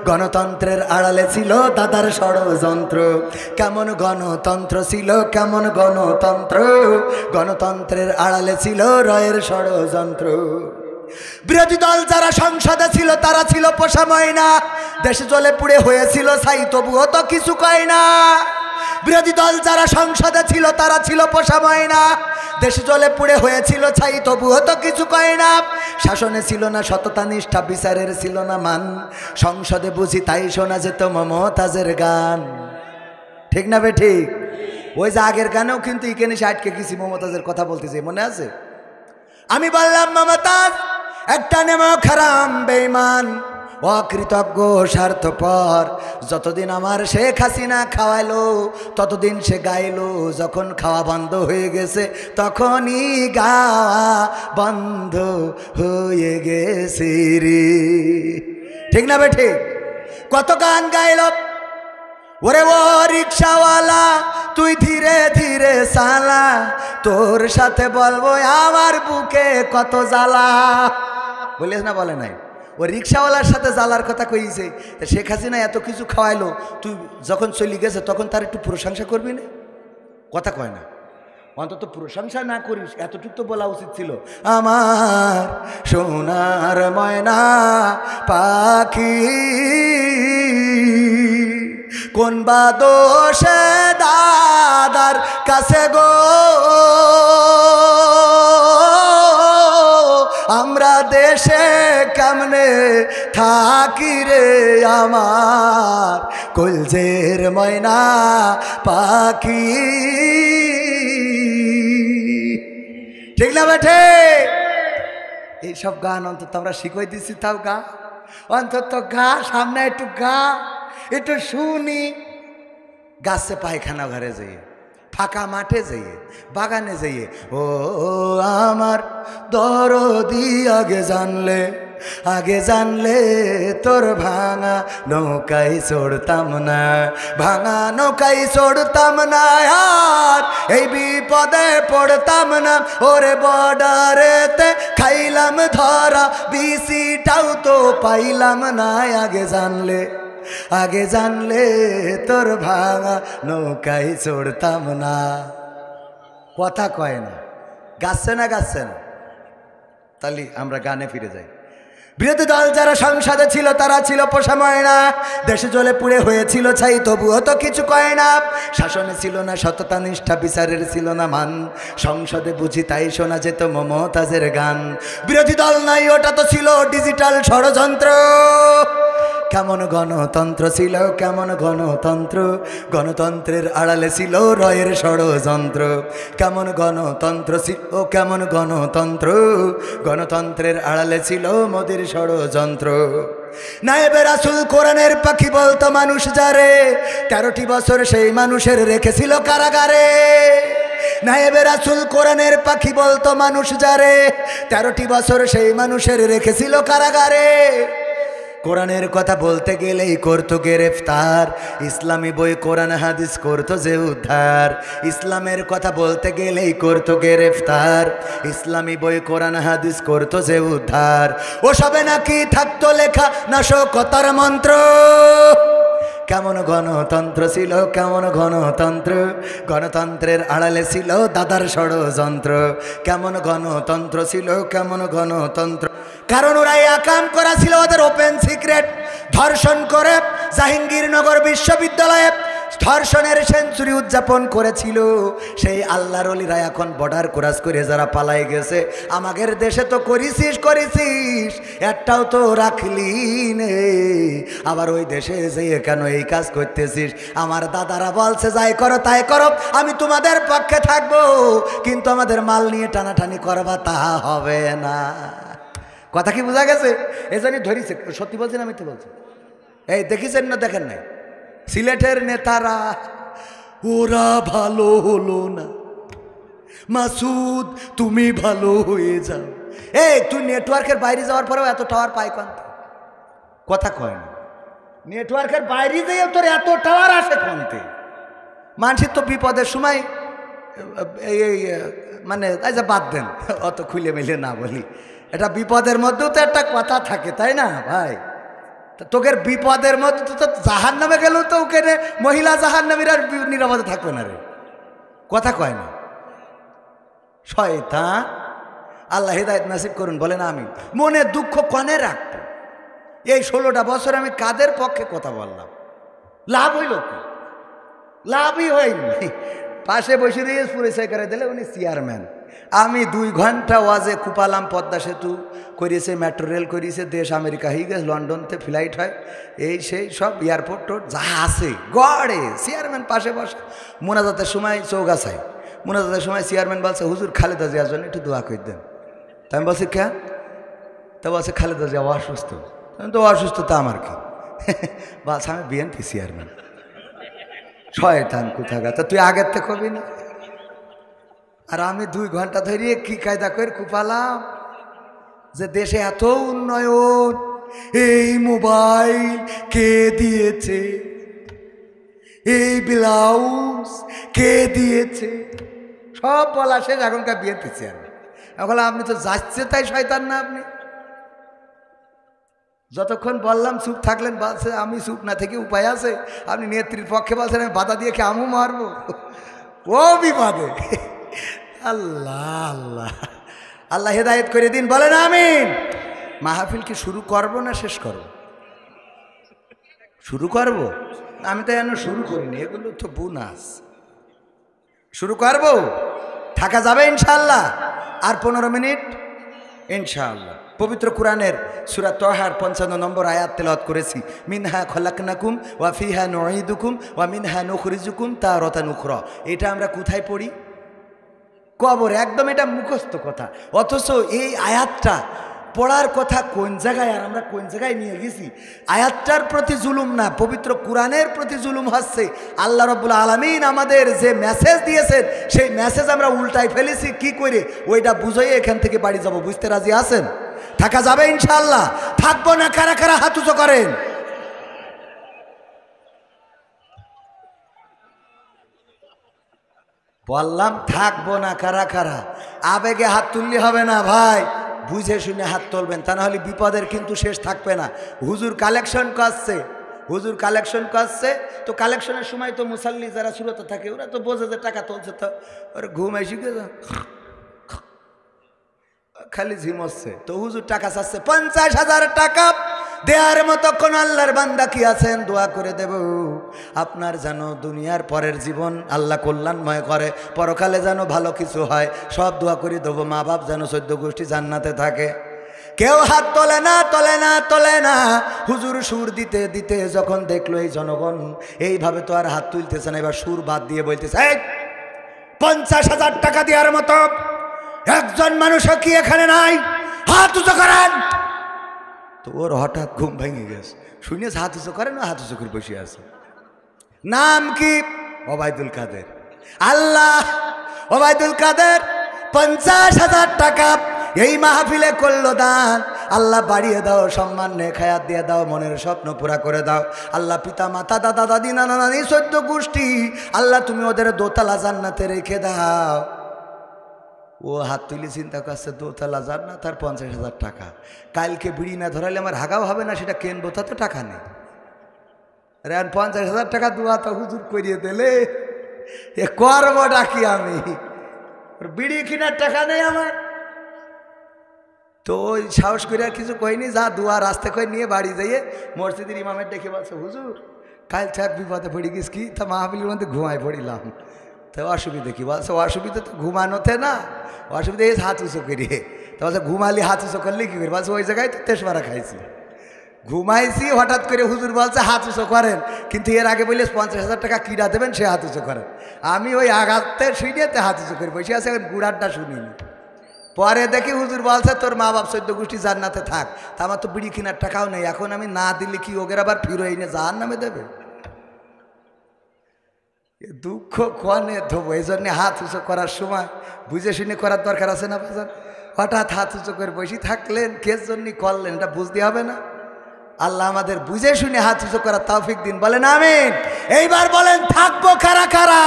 গণতন্ত্রের আড়ালে ছিল দাদার ষড়যন্ত্র। কেমন গণতন্ত্র ছিল, কেমন গণতন্ত্র, গণতন্ত্রের আড়ালে ছিল রয়ের ষড়যন্ত্র। বিরোধী দল যারা সংসদে ছিল তারা ছিল পোষা ময়না, দেশে জলে পুড়ে হয়েছিল ছাই, তবুও তো কিছু কয় না। বিরোধী দল যারা সংসদে ছিল তারা ছিল পোষা ময়না, দেশে জলে পুড়ে হয়েছিল ছাই, তবুও তো কিছু কয় না। শাসনে ছিল না সততা নিষ্ঠা, বিচারের ছিল না মান, সংসদে বুঝি তাই শোনা যেত মমতাজের গান। ঠিক না বে ঠিক? ওই যে আগের গানেও কিন্তু এখানে সে আটকে গেছি, মমতাজের কথা বলতেছে, মনে আছে? আমি বললাম মমতাজ একটা নেমো খারাম বেঈমান, অকৃতজ্ঞ স্বার্থপর। যতদিন আমার শেখ হাসিনা খাওয়াইলো ততদিন সে গাইলো, যখন খাওয়া বন্ধ হয়ে গেছে তখনই গাওয়া বন্ধ হয়ে গেছে রে। ঠিক না বে ঠিক? কত গান গাইল, ওরে ও রিক্সাওয়ালা তুই ধীরে ধীরে চালা, তোর সাথে বলবো আমার বুকে কত জ্বালা। বলিস না? বলে নাই? ও রিক্সাওয়ালার সাথে জ্বালার কথা কইছে। তা শেখ হাসিনা এত কিছু খাওয়াইলো, তুই যখন চলে গেছে তখন তার একটু প্রশংসা করবি না? কথা কয় না। অন্তত প্রশংসা না করিস, এতটুকু তো বলা উচিত ছিল। আমার সোনার ময়না পাখি কোন বা দোষে দাদার কাছে গো আমরা দেশে কেমনে থাকি রে আমার কলজের ময়না পাখি। ঠিক না বেঠে? এইসব গান অন্তত আমরা শিখাই দিচ্ছি, তাও গা, অন্তত গা, সামনে একটু গা, একটু শুনি। গাছে পায়খানা ঘরে যাইয়ে, ফাঁকা মাঠে যাইয়ে, বাগানে যাইয়ে, ও আমার দরদি আগে জানলে তোর ভাঙা নৌকায় চড়তাম না, ভাঙা নৌকায় চড়তাম না, আর এই বিপদে পড়তাম না। ওরে বর্ডারেতে খাইলাম ধরা, বিসিটাও তো পাইলাম না। আগে জানলে তোর ভাঙা নৌকায় চড়তাম না। কথা কয় না, গাচ্ছে না। তাহলে আমরা গানে ফিরে যাই। বিরোধী দল যারা সংসদে ছিল তারা ছিল পোষা ময়না, দেশে জ্বলে পুড়ে হয়েছিল ছাই, তবুও তো কিছু কয় না। শাসনে ছিল না সততা নিষ্ঠা, বিচারের ছিল না মান, সংসদে বুঝি তাই শোনা যেত মমতাজের গান। বিরোধী দল নাই, ওটা তো ছিল ডিজিটাল ষড়যন্ত্র। কেমন গণতন্ত্র ছিল, কেমন গণতন্ত্র, গণতন্ত্রের আড়ালে ছিল রয়ের ষড়যন্ত্র। কেমন গণতন্ত্র ছিল, কেমন গণতন্ত্র, গণতন্ত্রের আড়ালে ছিল মোদির ষড়যন্ত্র। নায়েবে রাসূল কোরআনের পাখি বলতো মানুষ যারে, 13টি বছর সেই মানুষের রেখেছিল কারাগারে। নায়েবে রাসূল কোরআনের পাখি বলতো মানুষ যারে, 13টি বছর সেই মানুষের রেখেছিল কারাগারে। কোরআনের কথা বলতে গেলেই করতো গ্রেফতার, ইসলামী বই কোরআন হাদিস করতো যে উদ্ধার। ইসলামের কথা বলতে গেলেই করতো গ্রেফতার, ইসলামী বই কোরআন হাদিস করতো যে উদ্ধার। ও সবে নাকি থাকতো লেখা নাশকতার মন্ত্র। কেমন গণতন্ত্র ছিল, কেমন গণতন্ত্র, গণতন্ত্রের আড়ালে ছিল দাদার ষড়যন্ত্র। কেমন গণতন্ত্র ছিল, কেমন গণতন্ত্র, কারণ ওরাই আকাম করা ছিল ওদের ওপেন সিক্রেট। ধর্ষণ করে জাহাঙ্গীরনগর বিশ্ববিদ্যালয়ে ধর্ষণের সেঞ্চুরি উদযাপন করেছিল সেই আল্লাহর ওলিরা এখন বর্ডার ক্রস করে যারা পালাই গেছে। আমাদের দেশে তো করেছিস একটাও তো রাখলি নে, আবার ওই দেশে যেয়ে কেন এই কাজ করতেছিস? আমার দাদারা বলছে যাই করো তাই করো, আমি তোমাদের পক্ষে থাকবো, কিন্তু আমাদের মাল নিয়ে টানাটানি করবা তা হবে না। কথা কি বোঝা গেছে? এই জন্যই ধরিছে, সত্যি বলছেন আমি তো বলছি। এই দেখেছেন না দেখেন নাই, সিলেটের নেতারা ওরা ভালো হলো না, মাসুদ তুমি ভালো হয়ে যাও। এই তুই নেটওয়ার্কের বাইরে যাওয়ার পরেও এত টাওয়ার পাই কোন? কথা কয় না, নেটওয়ার্কের বাইরে যেয়ে তোর এত টাওয়ার আসে কোনতে? মানুষের তো বিপদের সময় এই মানে আচ্ছা বাদ দেন, অত খুলে মিলে না বলি। এটা বিপদের মধ্যেও তো একটা কথা থাকে, তাই না ভাই? তোকের বিপদের মধ্যে তো জাহান নামে গেলেও তো ওখানে মহিলা জাহান নামীরা নিরাপদে থাকবে না রে। কথা কয় না। শয়তান, আল্লাহ হিদায়াত নাসিব করুন, বলেন আমিন। মনে দুঃখ কনে রাখতো। এই 16টা বছর আমি কাদের পক্ষে কথা বললাম? লাভ হইল কি? লাভই হয়নি। পাশে বসে দিয়ে পরিচয় করে দিলে উনি চেয়ারম্যান। আমি 2 ঘন্টা ওয়াজে কুপালাম, পদ্মা সেতু করিয়েছে, মেট্রো রেল করিয়েছে, দেশ আমেরিকা হয়ে গেছে, লন্ডনতে ফ্লাইট হয়, এই সেই সব এয়ারপোর্ট টোট যা আছে গড়ে। চেয়ারম্যান পাশে বসে মোনাজাতের সময় চৌগাছায়, মোনাজাতের সময় চেয়ারম্যান বলছে হুজুর খালেদা জিয়ার জন্য একটু দোয়া করে দেন। তা আমি বলছি কে? তা বলছে খালেদা জিয়া অসুস্থ। আমি তো অসুস্থ, তা আমার কি? বলছে আমি বিএনপি চেয়ারম্যান। শয়তান কোথাকার, তা তুই আগের থেকে কবি না? আর আমি 2 ঘন্টা ধরে কি কায়দা করে কুপালাম যে দেশে এত উন্নয়ন, এই মোবাইল কে দিয়েছে, এই ব্লাউজ কে দিয়েছে, সব বলা শেষ। এখনকার বিএনপি চেয়ারম্যান। এখন আপনি তো যাচ্ছে তাই শয়তান না আপনি? যতক্ষণ বললাম চুপ থাকলেন, বলছে আমি চুপ না থেকে উপায় আছে? আপনি নেত্রীর পক্ষে বলছেন আমি বাধা দিয়ে কি আমু মারবো? ও বিপদে। আল্লাহ আল্লাহ আল্লাহ হেদায়েত করে দিন, বলেন আমিন। মাহফিল কি শুরু করব না শেষ করব? শুরু করব? আমি তো এখনো শুরু করিনি, এগুলো তো বোনাস। শুরু করব, থাকা যাবে ইনশাআল্লাহ। আর 15 মিনিট ইনশাআল্লাহ। পবিত্র কোরআনের সূরা তাহার 55 নম্বর আয়াত তেলাওয়াত করেছি। মিনহা খলাকনাকুম ওয়া ফিহা নুঈদুকুম ওয়া মিনহা নুখরিজুকুম তারাতান উখরা। এটা আমরা কোথায় পড়ি? কবরে। একদম এটা মুখস্থ কথা, অথচ এই আয়াতটা পড়ার কথা কোন জায়গায়, আর আমরা কোন জায়গায় নিয়ে গেছি। আয়াতটার প্রতি জুলুম না, পবিত্র কোরআনের প্রতি জুলুম হচ্ছে। আল্লাহ রাব্বুল আলামিন আমাদের যে মেসেজ দিয়েছেন সেই মেসেজ আমরা উল্টাই ফেলেছি। কি করে ওইটা বুঝাই এখান থেকে বাড়ি যাব। বুঝতে রাজি আছেন? থাকা যাবে ইনশাআল্লাহ। থাকবো না কারা কারা হাত উঁচু করেন? বললাম থাকবো না কারা কারা। আবেগে হাত তুললে হবে না ভাই, বুঝে শুনে হাত তুলবেন, তা না হলে বিপদের কিন্তু শেষ থাকবে না। হুজুর কালেকশন করছে, হুজুর কালেকশন করছে, তো কালেকশনের সময় তো মুসাল্লি যারা শুরুতে থাকে ওরা তো বোঝে যে টাকা তুলছে, তো ওরা ঘুম এসে খালি ঝিমচ্ছে। তো হুজুর টাকা চাচ্ছে 50,000 টাকা দেওয়ার মতো কোন আল্লাহর বান্দা কি আছেন? দোয়া করে দেব আপনার যেন দুনিয়ার পরের জীবন আল্লাহ কল্যাণময় করে, পরকালে যেন ভালো কিছু হয়, সব দোয়া করে দেবো। মা বাপ যেন 14 গোষ্ঠী জান্নাতে থাকে। কেউ হাত তোলে না, তোলে না, তোলে না। হুজুর সুর দিতে দিতে যখন দেখলো এই জনগণ এইভাবে তো আর হাত তুলতেছে না, এবার সুর বাদ দিয়ে বলতেছে 50,000 টাকা দেওয়ার মতো একজন মানুষও কি এখানে নাই? হাত উঁচু করেন। তো ওর হঠাৎ ঘুম ভেঙে গেছে, শুনে হাত উঁচু করেন, হাত উঁচু করে বসে আছে। নাম কি? ওবায়দুল কাদের। আল্লাহ, ওবায়দুল কাদের 50,000 টাকা এই মাহফিলে করলো দান। আল্লাহ বাড়িয়ে দাও, সম্মান নেখায়াত দিয়ে দাও, মনের স্বপ্ন পুরা করে দাও। আল্লাহ পিতা মাতা দাদা দাদি নানা নানি 14 গোষ্ঠী আল্লাহ তুমি ওদের দোতলা জান্নাতে রেখে দাও। ও হাত তুলে চিন্তা করছে দোতলা জান্নাত আর 50,000 টাকা। কালকে বিড়ি না ধরাইলে আমার হাগাও হবে না, সেটা কেনবো, তা তো টাকা নেই। আরে 50,000 টাকা দোয়া তো হুজুর করিয়ে দিলে, এ করবো ডাকি আমি, বিড়ি কেনার টাকা নেই আমার। তো ওই সাহস করে আর কিছু কইনি, যা দোয়া রাস্তা করে নিয়ে বাড়ি যাইয়ে মসজিদের ইমামের ডেকে বলছে হুজুর কাল এক বিপদে পড়ে গেছি, কি তা মাহফিলের মধ্যে ঘুমায় পড়িলাম। তো অসুবিধা কি? বলছে অসুবিধা তো ঘুমানোতে না, অসুবিধা এই হাত উঁচু করিয়ে। তো বলছে ঘুমালি হাত উঁচু করলে কি করি? বলছে ওই জায়গায় তো তেজমারা খাইছি, ঘুমাইছি। হঠাৎ করে হুজুর বলছে হাত উঁচু করেন, কিন্তু এর আগে বললে 50,000 টাকা কিনা দেবেন, সে হাত উঁচু করেন। আমি ওই আঘাতে শুনিয়েতে হাত উঁচু করি বসে আছে, গুড়ারটা শুনিনি। পরে দেখি হুজুর বলছে তোর মা বাপ 14 গোষ্ঠী জান্নাতে থাক। তা আমার তো বিড়ি কেনার টাকাও নেই, এখন আমি না দিলে কি ওদের আবার ফিরে এনে জাহান্নামে দেবে? দুঃখ কনে ধোবো, এই জন্যে হাত উঁচু করার সময় বুঝে শুনে করার দরকার আছে না বাজার? হঠাৎ হাত উঁচু করে বসে থাকলেন, কের জন্য করলেন এটা বুঝতে হবে না? আল্লাহ আমাদের বুঝে শুনে হাত উঁচু করার তৌফিক দিন, বলেন আমিন। এইবার বলেন থাকবো কারা কারা?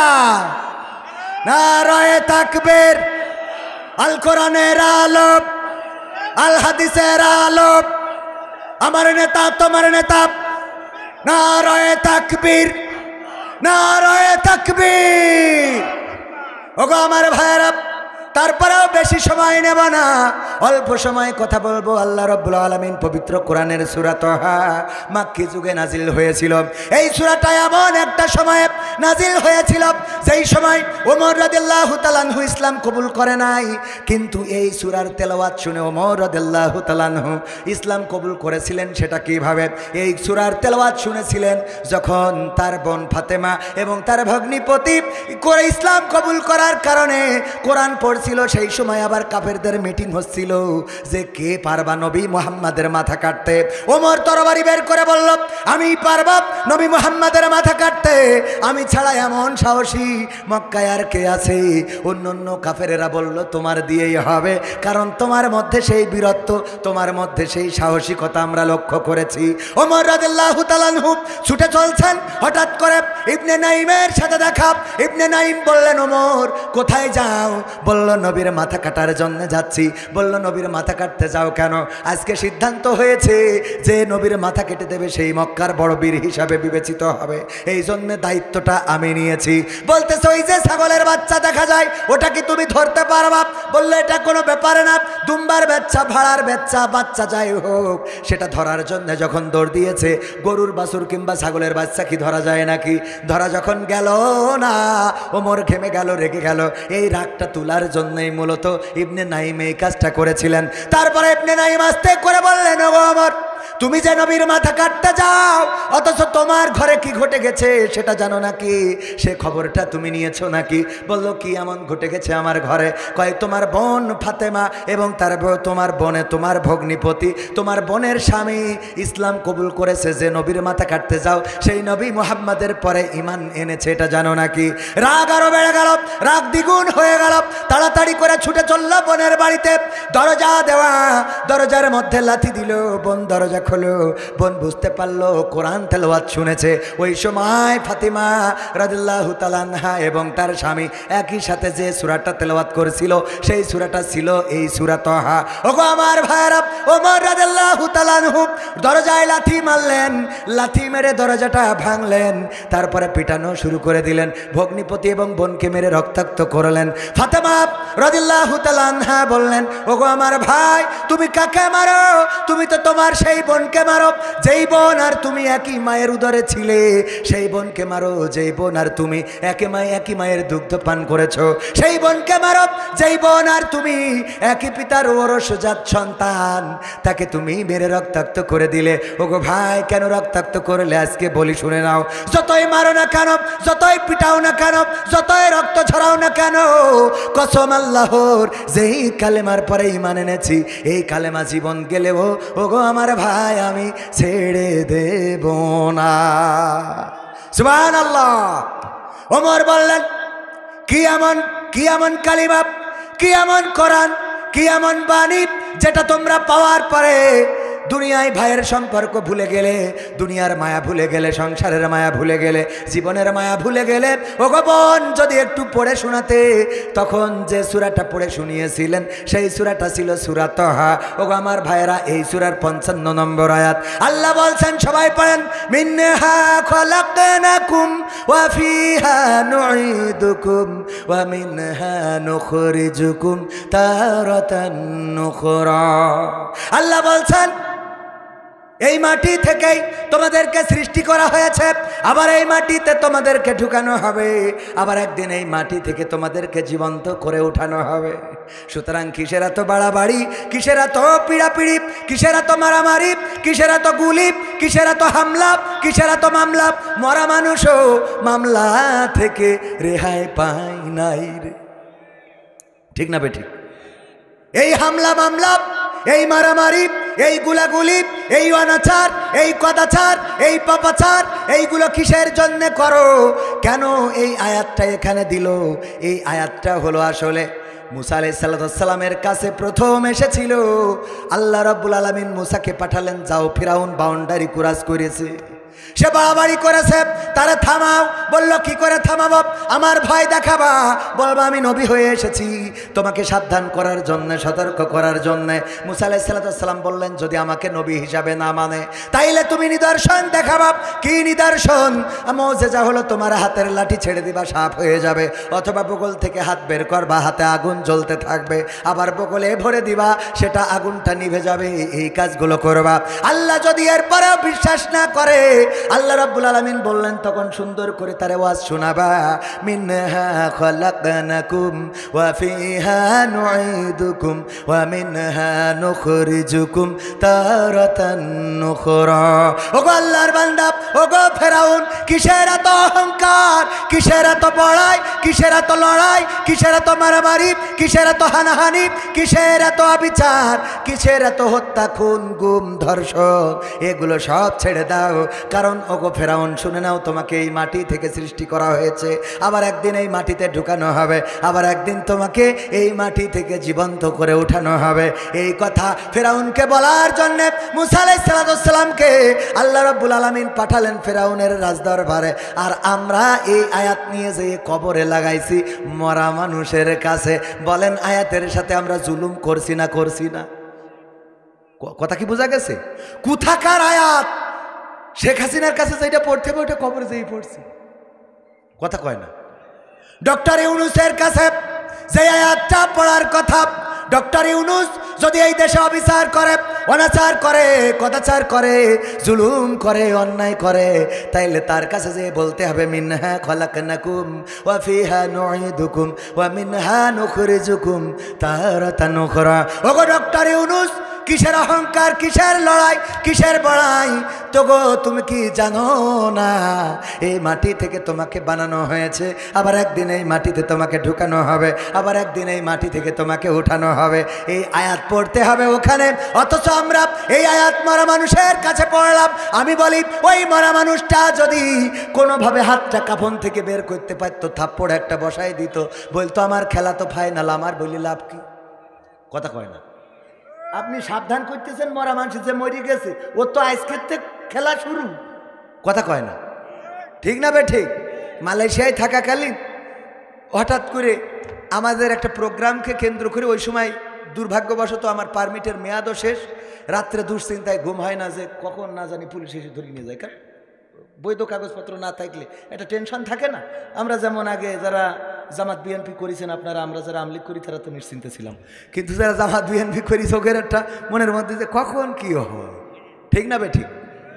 নারায়ে তাকবীর, আল কোরআনের আলো, আল হাদিসের আলো, আমার নেতা তোমার নেতা। নারায়ে তাকবীর, নারায়ে তাকবীর। ওগো আমার ভাইয়েরা, তারপরেও বেশি সময় নেব না, অল্প সময় কথা বলবো। আল্লাহ রাব্বুল আলামিন পবিত্র কোরআনের সূরা তাহা মাক্কি যুগে নাজিল হয়েছিল। এই সূরাটা এমন একটা সময়ে নাজিল হয়েছিল যেই সময় ওমর রাদিয়াল্লাহু তাআলা আনহু ইসলাম কবুল করে নাই, কিন্তু এই সূরার তেলাওয়াত শুনে ওমর রাদিয়াল্লাহু তাআলা আনহু ইসলাম কবুল করেছিলেন। সেটা কিভাবে? এই সূরার তেলাওয়াত শুনেছিলেন যখন তার বোন ফাতেমা এবং তার ভগ্নিপতি করে ইসলাম কবুল করার কারণে কোরআন পড়ছিল। সেই সময় আবার কাফেরদের মিটিং হচ্ছিল যে কে পারবা নবী মুহাম্মাদের মাথা কাটতে। ওমর তরবারি বের করে বলল আমি পারব নবী মুহাম্মাদের মাথা কাটতে, আমি ছাড়া এমন সাহসী মক্কায় আর কে আছে? অন্য কাফেরেরা বলল তোমার দিয়েই হবে, কারণ তোমার মধ্যে সেই বীরত্ব, তোমার মধ্যে সেই সাহসিকতা আমরা লক্ষ্য করেছি। ওমর রাদিয়াল্লাহু তাআলা আনহু ছুটে চলছেন, হঠাৎ করে ইবনে নাইমের সাথে দেখা। ইবনে নাইম বললেন ওমর কোথায় যাও? বলল নবীর মাথা কাটার জন্য যাচ্ছি। বলল নবীর মাথা কাটতে যাও কেন? আজকে সিদ্ধান্ত হয়েছে যে নবীর মাথা কেটে দেবে সেই মক্কার বড় বীর হিসাবে বিবেচিত হবে, এই জন্য দায়িত্বটা আমি নিয়েছি। বলতেছে ওই যে ছাগলের বাচ্চা দেখা যায় ওটা কি তুমি ধরতে পারবা? বললো এটা কোনো ব্যাপারে না, দুম্বার বাচ্চা ভাড়ার বাচ্চা যাই হোক, সেটা ধরার জন্য যখন দৌড় দিয়েছে, গরুর বাছুর কিংবা ছাগলের বাচ্চা কি ধরা যায় নাকি? ধরা যখন গেল না, ওমর ঘেমে গেল, রেগে গেল। এই রাগটা তোলার জন্যই মূলত ইবনে নাইম এই কাজটা করেছিলেন। তারপরে ইবনে নাইম আস্তে করে বললেন, ও ওমর, তুমি যে নবীর মাথা কাটতে যাও, অথচ তোমার ঘরে কি ঘটে গেছে সেটা জানো নাকি? সে খবরটা তুমি নিয়েছো নাকি? বললো কি এমন ঘটে গেছে আমার ঘরে? কয় তোমার বোন ফাতেমা এবং তোমার বোনে, তোমার ভগ্নিপতি, তোমার বোনের স্বামী ইসলাম কবুল করেছে। যে নবীর মাথা কাটতে যাও সেই নবী মুহাম্মাদের পরে ঈমান এনেছে, এটা জানো নাকি? রাগ আরো বেড়ে গেল, রাগ দ্বিগুণ হয়ে গেল। তাড়াতাড়ি করে ছুটে চলল বোনের বাড়িতে। দরজা দেওয়া, দরজার মধ্যে লাথি দিল। বোন দরজা খোলো। বোন বুঝতে পারলো কোরআন তেলাওয়াত শুনেছে। ওই সময় ফাতিমা রাদিয়াল্লাহু তাআলা আনহা এবং তার স্বামী একই সাথে যে সূরাটা তেলাওয়াত করেছিল সেই সূরাটা ছিল এই সূরা তাহা। ওগো আমার ভাইরা, ওমর রাদিয়াল্লাহু তাআলা আনহু দরজায় লাথি মারলেন, লাথি মেরে দরজাটা ভাঙলেন, তারপরে পিটানো শুরু করে দিলেন। ভগ্নিপতি এবং বোনকে মেরে রক্তাক্ত করলেন। ফাতেমা রাদিয়াল্লাহু তাআলা আনহা বললেন, ওগো আমার ভাই, তুমি কাকে মারো? তুমি তো তোমার সেই বোনকে মারো যেই বোন আর তুমি একই মায়ের উদরে ছিলে, সেই বোনকে মারো যেই বোন আর তুমি একই মায়ের দুগ্ধ পান করেছো, সেই বোনকে মারো যেই বোন আর তুমি একই পিতার ওরসজাত সন্তান, তাকে তুমি মেরে রক্তাক্ত করে দিলে। ওগো ভাই, কেন রক্তাক্ত করলে আজকে বলি শুনে নাও। যতই মারো না কেন, যতই পিটাও না কেন, যতই রক্ত ছড়াও না কেন, কসম আল্লাহর, যেই কালেমার পরে ঈমান এনেছি এই কালেমা জীবন গেলেও ওগো আমার ভাই আমি ছেড়ে দেব না। সুবহানাল্লাহ। ওমর বললেন, কি এমন কালিমা, কি এমন কোরআন, কি এমন বাণী যেটা তোমরা পাওয়ার পরে দুনিয়ায় ভাইয়ের সম্পর্ক ভুলে গেলে, দুনিয়ার মায়া ভুলে গেলে, সংসারের মায়া ভুলে গেলে, জীবনের মায়া ভুলে গেলে। ওগো বোন, যদি একটু পড়ে শোনাতে, তখন যে সূরাটা পড়ে শুনিয়েছিলেন সেই সূরাটা ছিল সূরা তাহা। ওগো আমার ভাইয়েরা, এই সূরার 55 নম্বর আয়াত আল্লাহ বলছেন, সবাই পড়েন, মিনহা খলাকনাকুম ওয়া ফিহা নুঈদুকুম ওয়া মিনহা নুখরিজুকুম তারাতান নুখরা। আল্লাহ বলছেন, এই মাটি থেকেই তোমাদেরকে সৃষ্টি করা হয়েছে, আবার এই মাটিতে তোমাদেরকে ঢুকানো হবে, আবার একদিন এই মাটি থেকে তোমাদেরকে জীবন্ত করে উঠানো হবে। সুতরাং কিসের এত বাড়াবাড়ি, কিসের এত পিড়াপিড়ি, কিসের এত মারামারি, কিসের এত গুলি, কিসের এত হামলা, কিসের এত মামলা? মরা মানুষও মামলা থেকে রেহাই পায় নাই রে। ঠিক না বেঠিক? এই হামলা মামলা, এই মারামারি, এই গুলাগুলি, এই অনাচার, এই কদাচার, এই পাপাচার, এইগুলো কিসের জন্য করো? কেন এই আয়াতটা এখানে দিল? এই আয়াতটা হলো আসলে মুসা আলাইহিস সালামের কাছে প্রথম এসেছিল। আল্লাহ রাব্বুল আলামিন মুসাকে পাঠালেন, যাও, ফিরাউন বাউন্ডারি ক্রস করেছে, সে বাড়াবাড়ি করেছে, তারা থামাও। বলল, কি করে থামাবো? আমার ভয় দেখাবা? বলবা আমি নবী হয়ে এসেছি তোমাকে সাবধান করার জন্য, সতর্ক করার জন্য। মুসা আলাইহিস সালাম বললেন, যদি আমাকে নবী হিসাবে না মানে তাইলে তুমি নিদর্শন দেখাবা। কি নিদর্শন? মুজিজা হলো তোমার হাতের লাঠি ছেড়ে দিবা, সাপ হয়ে যাবে, অথবা বগল থেকে হাত বের করবা, হাতে আগুন জ্বলতে থাকবে, আবার বগলে ভরে দিবা, সেটা আগুনটা নিভে যাবে। এই কাজগুলো করবা। আল্লাহ যদি এরপরেও বিশ্বাস না করে, আল্লাহ রাব্বুল আলামিন বললেন, তখন সুন্দর করে তারে ওয়াজ শোনাবা। মিনহা খলাকনাকুম ওয়া ফিহা নুঈদুকুম ওয়া মিনহা নুখরিজুকুম তারাতান নুখরা। ওগো আল্লাহর বান্দা, ওগো ফেরাউন, কিসের এত অহংকার, কিসের এত বড়াই, কিসের এত লড়াই, কিসের এত মারামারি, কিসের এত হানাহানি, কিসের এত অবিচার, কিসের এত হত্যা, খুন, গুম, ধর্ষণ? এগুলো সব ছেড়ে দাও। কারণ ওগো ফেরাউন, শুনে নাও, তোমাকে এই মাটি থেকে সৃষ্টি করা হয়েছে, আবার একদিন এই মাটিতে ঢুকানো হবে, আবার একদিন তোমাকে এই মাটি থেকে জীবন্ত করে উঠানো হবে। এই কথা ফেরাউনকে বলার জন্য মুসা আলাইহিস সালামকে আল্লাহ রাব্বুল আলামিন পাঠালেন ফেরাউনের রাজদরবারে। আর আমরা এই আয়াত নিয়ে যে কবরে লাগাইছি মরা মানুষের কাছে। বলেন, আয়াতের সাথে আমরা জুলুম করছি না করছি না? কথা কি বোঝা গেছে? কোথাকার আয়াত? শেখ হাসিনার কাছে যেটা পড়তে হবে ওটা কবরে যেই পড়ছি। কথা কয় না? ডক্টর ইউনূসের কাছে যে আয়াতটা পড়ার কথা, ডক্টর ইউনূস যদি এই দেশে অবিচার করে, অনাচার করে, কদাচার করে, জুলুম করে, অন্যায় করে, তাইলে তার কাছে যে বলতে হবে মিনহা খলাকনাকুম ওয়া ফিহা নুঈদুকুম ওয়া মিনহা নুখরিজুকুম তারাতান উখরা। ওগো ডক্টর ইউনূস, কিসের অহংকার, কিসের লড়াই, কিসের বড়াই? তো গো তুমি কি জানো না এই মাটি থেকে তোমাকে বানানো হয়েছে, আবার একদিন এই মাটিতে তোমাকে ঢুকানো হবে, আবার একদিন এই মাটি থেকে তোমাকে উঠানো হবে। এই আয়াত পড়তে হবে ওখানে, অথচ আমরা এই আয়াত মরা মানুষের কাছে পড়লাম। আমি বলি ওই মরা মানুষটা যদি কোনোভাবে হাতটা কাফন থেকে বের করতে পারতো, থাপ্পড় একটা বসাই দিত, বলতো আমার খেলা তো ফাইনাল, আমার বলি লাভ কি? কথা কয় না। আপনি সাবধান করতেছেন মরা মানুষ যে মরে গেছে, ও তো আজকের থেকে খেলা শুরু। কথা কয় না, ঠিক না বে ঠিক? মালয়েশিয়ায় থাকাকালীন হঠাৎ করে আমাদের একটা প্রোগ্রামকে কেন্দ্র করে ওই সময় দুর্ভাগ্যবশত আমার পারমিটের মেয়াদও শেষ। রাত্রে দুশ্চিন্তায় ঘুম হয় না যে কখন না জানি পুলিশ এসে ধরে নিয়ে যায়। কারণ বৈধ কাগজপত্র না থাকলে একটা টেনশন থাকে না। আমরা যেমন আগে যারা জামাত বিএনপি করেছেন আপনারা, আমরা যারা আমলিগ করি তারা তো নিশ্চিন্তে ছিলাম, কিন্তু যারা জামাত বিএনপি করি চোখের একটা মনের মধ্যে যে কখন কী হয়, ঠিক না বে ঠিক?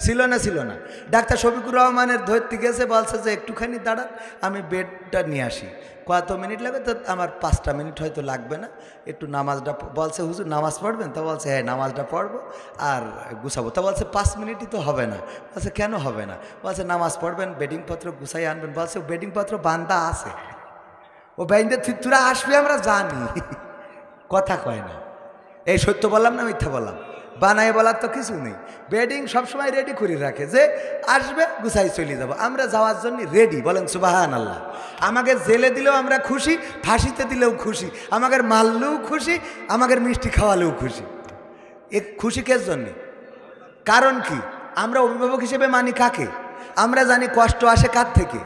ছিল না, ছিল না। ডাক্তার শফিকুর রহমানের ধরতে গেছে, বলছে যে একটুখানি দাঁড়ান আমি বেডটা নিয়ে আসি। কত মিনিট লাগবে? তো আমার 5টা মিনিট হয়তো লাগবে না, একটু নামাজটা। বলছে হুজুর নামাজ পড়বেন? তো বলছে হ্যাঁ নামাজটা পড়বো আর গুছাবো। তো বলছে 5 মিনিটই তো হবে না। বলছে কেন হবে না? বলছে নামাজ পড়বেন, বেডিংপত্র গুছাই আনবেন। বলছে বেডিংপত্র বান্দা আছে, ও বাইন্দে তোরা আসবে আমরা জানি। কথা কয় না। এই সত্য বললাম না মিথ্যা বললাম? বানায় বলার তো কিছু নেই। বেডিং সবসময় রেডি করে রাখে, যে আসবে গুছাই চলে যাব। আমরা যাওয়ার জন্য রেডি, বলেন সুবহানাল্লাহ। আমাকে জেলে দিলেও আমরা খুশি, ফাঁসিতে দিলেও খুশি, আমাকে মারলেও খুশি, আমাকে মিষ্টি খাওয়ালেও খুশি। এ খুশি কের জন্যে? কারণ কি? আমরা অভিভাবক হিসেবে মানি কাকে? আমরা জানি কষ্ট আসে কার থেকে,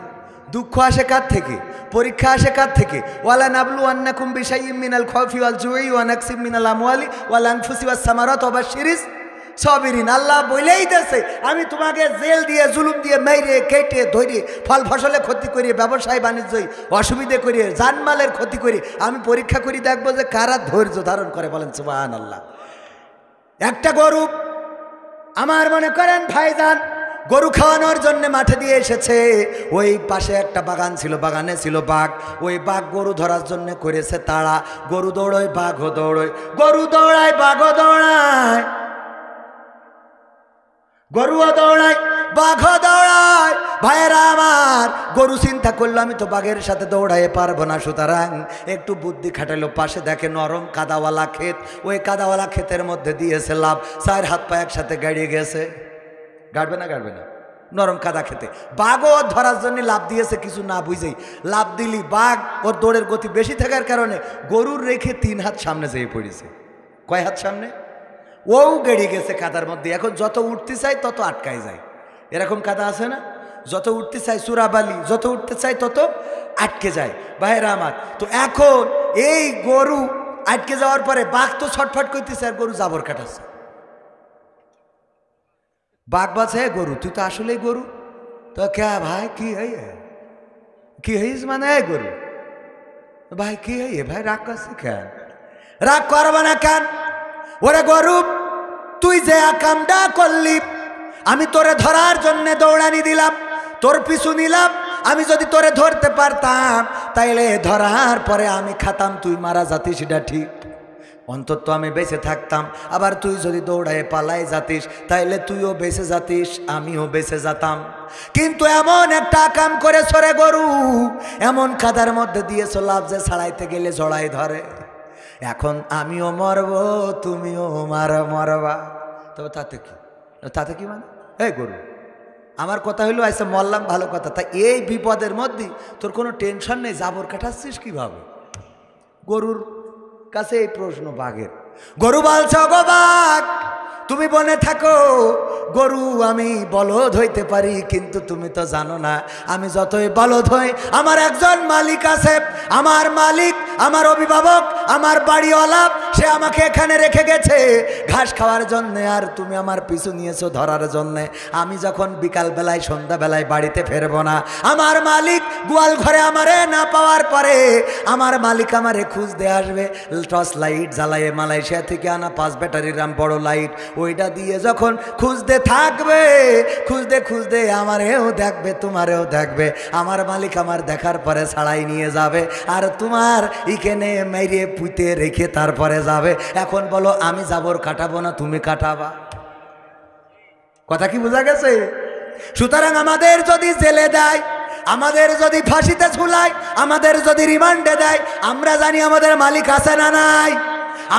দুঃখ আসে কার থেকে, পরীক্ষা আসে কার থেকে। ওয়ালা নাবলু আন্নাকুম বিশাইইম মিনাল খাউফি ওয়াল জুই ওয়া নাকসিম মিনাল আমওয়ালি ওয়াল আনফুসি ওয়াস সামারাত ওয়া বাশশিরিস সাবিরিন। আল্লাহ বলেই দিয়েছে আমি তোমাকে জেল দিয়ে, জুলুম দিয়ে, মেরে কেটে ধরে, ফল ফসলে ক্ষতি করি, ব্যবসায় বাণিজ্যই অসুবিধে করি, জানমালের ক্ষতি করি, আমি পরীক্ষা করি দেখবো যে কারা ধৈর্য ধারণ করে। বলেন সুবহানাল্লাহ। একটা গরু আমার মনে করেন ভাইজান গরু খাওয়ানোর জন্য মাঠে দিয়ে এসেছে। ওই পাশে একটা বাগান ছিল, বাগানে ছিল বাঘ। ওই বাঘ গরু ধরার জন্য করেছে তাড়া। গরু দৌড়য়, বাঘও দৌড়য়, গরু দৌড়ায়, বাঘও দৌড়ায়, গরুও দৌড়ায়, বাঘও দৌড়ায়। ভাইয়েরা আমার, গরু চিন্তা করলো আমি তো বাঘের সাথে দৌড়াইয়ে পারবো না, সুতরাং একটু বুদ্ধি খাটাইলো। পাশে দেখে নরম কাদাওয়ালা ক্ষেত, ওই কাদাওয়ালা ক্ষেতের মধ্যে দিয়েছে লাভ। 4 হাত পা একসাথে গাড়িয়ে গেছে। গাড়বে না? গাড়বে না? নরম কাদা খেতে বাঘও ধরার জন্য লাভ দিয়েছে, কিছু না বুঝেই লাভ দিলি। বাঘ ওর দৌড়ের গতি বেশি থাকার কারণে গরুর রেখে 3 হাত সামনে যেয়ে পড়েছে। কয় হাত সামনে? ও গেড়ে গেছে কাদার মধ্যে। এখন যত উঠতে চাই তত আটকায় যায়। এরকম কাদা আছে না? যত উঠতে চাই চূড়াবালি, যত উঠতে চাই তত আটকে যায়। ভাইরা আমার, তো এখন এই গরু আটকে যাওয়ার পরে বাঘ তো ছটফট করতেছে আর গরু জাবর কাটাচ্ছে। বাঘ বলছে হে গরু, তুই তো আসলেই গরু। তো কে ভাই কি কি হইস? মানে গরু ভাই কি হইয়ে? ভাই রাগ করছে কেন? রাগ করবে না কেন? ওরে গরু, তুই যে কামটা করলি, আমি তোরে ধরার জন্য দৌড়ানি দিলাম, তোর পিছু নিলাম। আমি যদি তোরে ধরতে পারতাম তাইলে ধরার পরে আমি খাতাম, তুই মারা যাতিস, সেটা ঠিক, অন্তত আমি বেঁচে থাকতাম। আবার তুই যদি দৌড়ায় পালাই যাতিস তাইলে তুইও বেঁচে যাতিস, আমিও বেঁচে যেতাম। কিন্তু এমন একটা কাম করেছ রে গরু, এমন কাদার মধ্যে দিয়েছ লাভ যে ছাড়াইতে গেলে জড়াই ধরে। এখন আমিও মরব, তুমিও মরবা। তবে তাতে কি? তাতে কি মানে? এই গরু, আমার কথা হইলো আইসা মরলাম, ভালো কথা। তা এই বিপদের মধ্যে তোর কোনো টেনশন নেই, জাবর কাটাচ্ছিস কিভাবে? গরুর কাছে এই প্রশ্ন বাঘের। গরু বলছে গো বাঘ, তুমি বনে থাকো, গরু আমি বলদ হইতে পারি, কিন্তু তুমি তো জানো না আমি যতই বলদ হই আমার একজন মালিক আছে। আমার মালিক, আমার অভিভাবক, আমার বাড়িওয়ালা, সে সে আমাকে এখানে রেখে গেছে ঘাস খাওয়ার জন্যে, আর তুমি আমার পিছু নিয়েছো ধরার জন্যে। আমি যখন বিকালবেলায় সন্ধ্যাবেলায় বাড়িতে ফেরবো না, আমার মালিক গোয়াল ঘরে আমারে না পাওয়ার পরে আমার মালিক আমারে খুঁজতে আসবে। টর্চ লাইট জ্বালায় মালয়েশিয়া থেকে আনা 5 ব্যাটারির বড় লাইট, ওইটা দিয়ে যখন খুঁজতে থাকবে, খুঁজতে খুঁজতে আমারেও দেখবে তোমারেও দেখবে। আমার মালিক আমার দেখার পরে ছাড়াই নিয়ে যাবে, আর তোমার এখানে মেরে পুঁতে রেখে তারপরে যাবে। এখন বলো আমি জাবর কাটাবো না তুমি কাটাবা? কথা কি বোঝা গেছে? সুতরাং আমাদের যদি জেলে দেয়, আমাদের যদি ফাঁসিতে ঝুলায়, আমাদের যদি রিমান্ডে দেয়, আমরা জানি আমাদের মালিক আছে না নাই?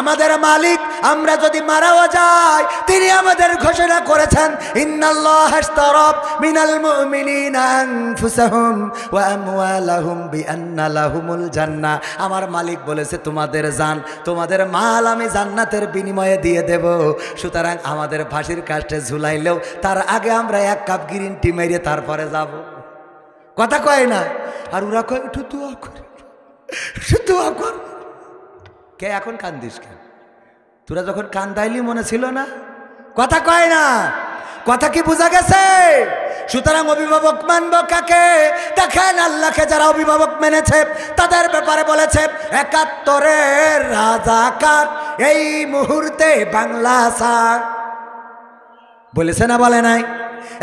আমাদের মালিক আমরা যদি মারাও যাই, তিনি আমাদের ঘোষণা করেছেন ইন্নাল্লাহা আশতারা মিনাল মুমিনিনা আনফুসাহুম ওয়া আমওয়ালাহুম বিআন্না লাহুমুল জান্নাহ। আমার মালিক বলেছে তোমাদের জান, তোমাদের মাল আমি জান্নাতের বিনিময়ে দিয়ে দেব। সুতরাং আমাদের ফাঁসির কাস্টে ঝুলাইলেও তার আগে আমরা 1 কাপ গ্রিন টি মেরে তারপরে যাব। কথা কয় না? আর ওরা কয় একটু দোয়া করে, দোয়া কর। কে এখন কান্দিস কেন? তোরা যখন কান্দাইলি মনে ছিল না? কথা কয় না? কথা কি বোঝা গেছে? সুতরাং অভিভাবক মানব কাকে? দেখেন আল্লাহকে যারা অভিভাবক মেনেছে তাদের ব্যাপারে বলেছে 71-এর রাজাকার এই মুহূর্তে বাংলা ছাড়। বলেছে না বলে নাই?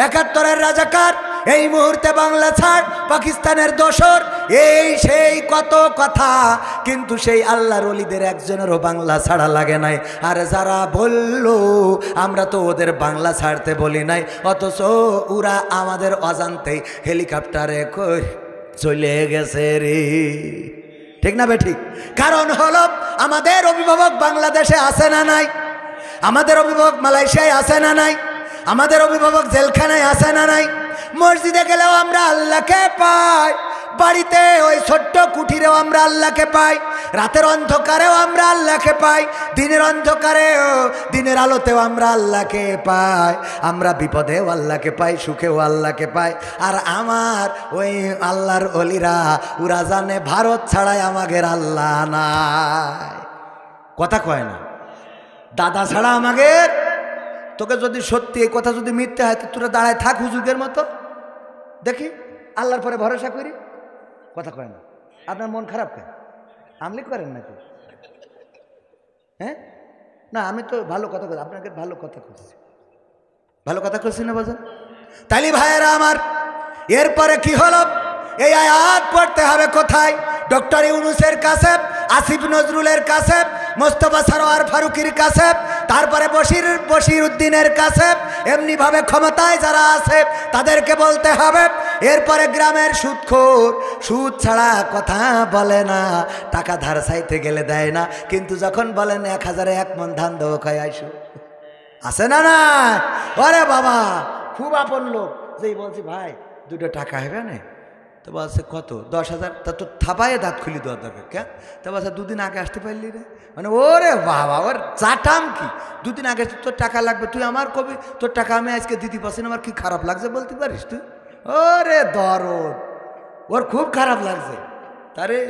71-এর রাজাকার এই মুহূর্তে বাংলা ছাড়, পাকিস্তানের দোসর, এই সেই কত কথা, কিন্তু সেই আল্লাহর ওলিদের একজনেরও বাংলা ছাড়া লাগে নাই। আর যারা বলল আমরা তো ওদের বাংলা ছাড়তে বলি নাই, অথচ ওরা আমাদের অজান্তেই হেলিকপ্টারে করে চলে গেছে রে। ঠিক না বেঠিক? কারণ হলো আমাদের অভিভাবক বাংলাদেশে আছে না নাই? আমাদের অভিভাবক মালয়েশিয়ায় আছে না নাই? আমাদের অভিভাবক জেলখানায় আছে না নাই? মসজিদে গেলেও আমরা আল্লাহকে পাই, বাড়িতে ওই ছোট্ট কুঠিরেও আমরা আল্লাহকে পাই, রাতের অন্ধকারেও আমরা আল্লাহকে পাই, দিনের অন্ধকারেও দিনের আলোতেও আমরা আল্লাহকে পাই। আমরা বিপদেও আল্লাহকে পাই, সুখেও আল্লাহকে পাই। আর আমার ওই আল্লাহর অলিরা ওরা জানে ভারত ছাড়াই আমাদের আল্লাহ নাই। কথা কয় না? দাদা ছাড়া আমাদের। তোকে যদি সত্যি এই কথা যদি মিথ্যে হয় তো তোরা দাঁড়ায় থাক হুজুরদের মতো, দেখি আল্লাহর পরে ভরসা করি। কথা কয় না? আপনার মন খারাপ কেন? আমলি করেন নাকি? হ্যাঁ না, আমি তো ভালো কথা করছি, আপনাকে ভালো কথা করছি, ভালো কথা করছি না বাজান? তালি ভাইয়েরা আমার, এরপরে কি হলো? এই আয়াত পড়তে হবে কোথায়? ডক্টর ইউনূসের কাছে, আসিফ নজরুলের কাছে, মোস্তফা সরোয়ার ফারুকির কাছে, তারপরে বশির উদ্দিনের কাছে, এমনিভাবে ক্ষমতায় যারা আছে তাদেরকে বলতে হবে। এরপরে গ্রামের সুদখোর সুদ ছাড়া কথা বলে না, টাকা ধার চাইতে গেলে দেয় না, কিন্তু যখন বলেন 1000-এ 1 মণ ধান দেবো খাই আইসো, আছে না না? আরে বাবা খুব আপন লোক, যেই বলছি ভাই 2টো টাকা হবে না, তো বলছে কত? 10,000। তা তো থাপায়ে দাঁত খুলি দেওয়ার দরকার কে? তো বলছে 2 দিন আগে আসতে পারলি রে। মানে ওরে বাবা, ওর চাটাম কি? 2 দিন আগে তোর টাকা লাগবে, তুই আমার কবি তোর টাকা আমি আজকে দিতে পারছি না, আমার কি খারাপ লাগছে বলতে পারিস তুই? ওরে দরদ, ওর খুব খারাপ লাগছে।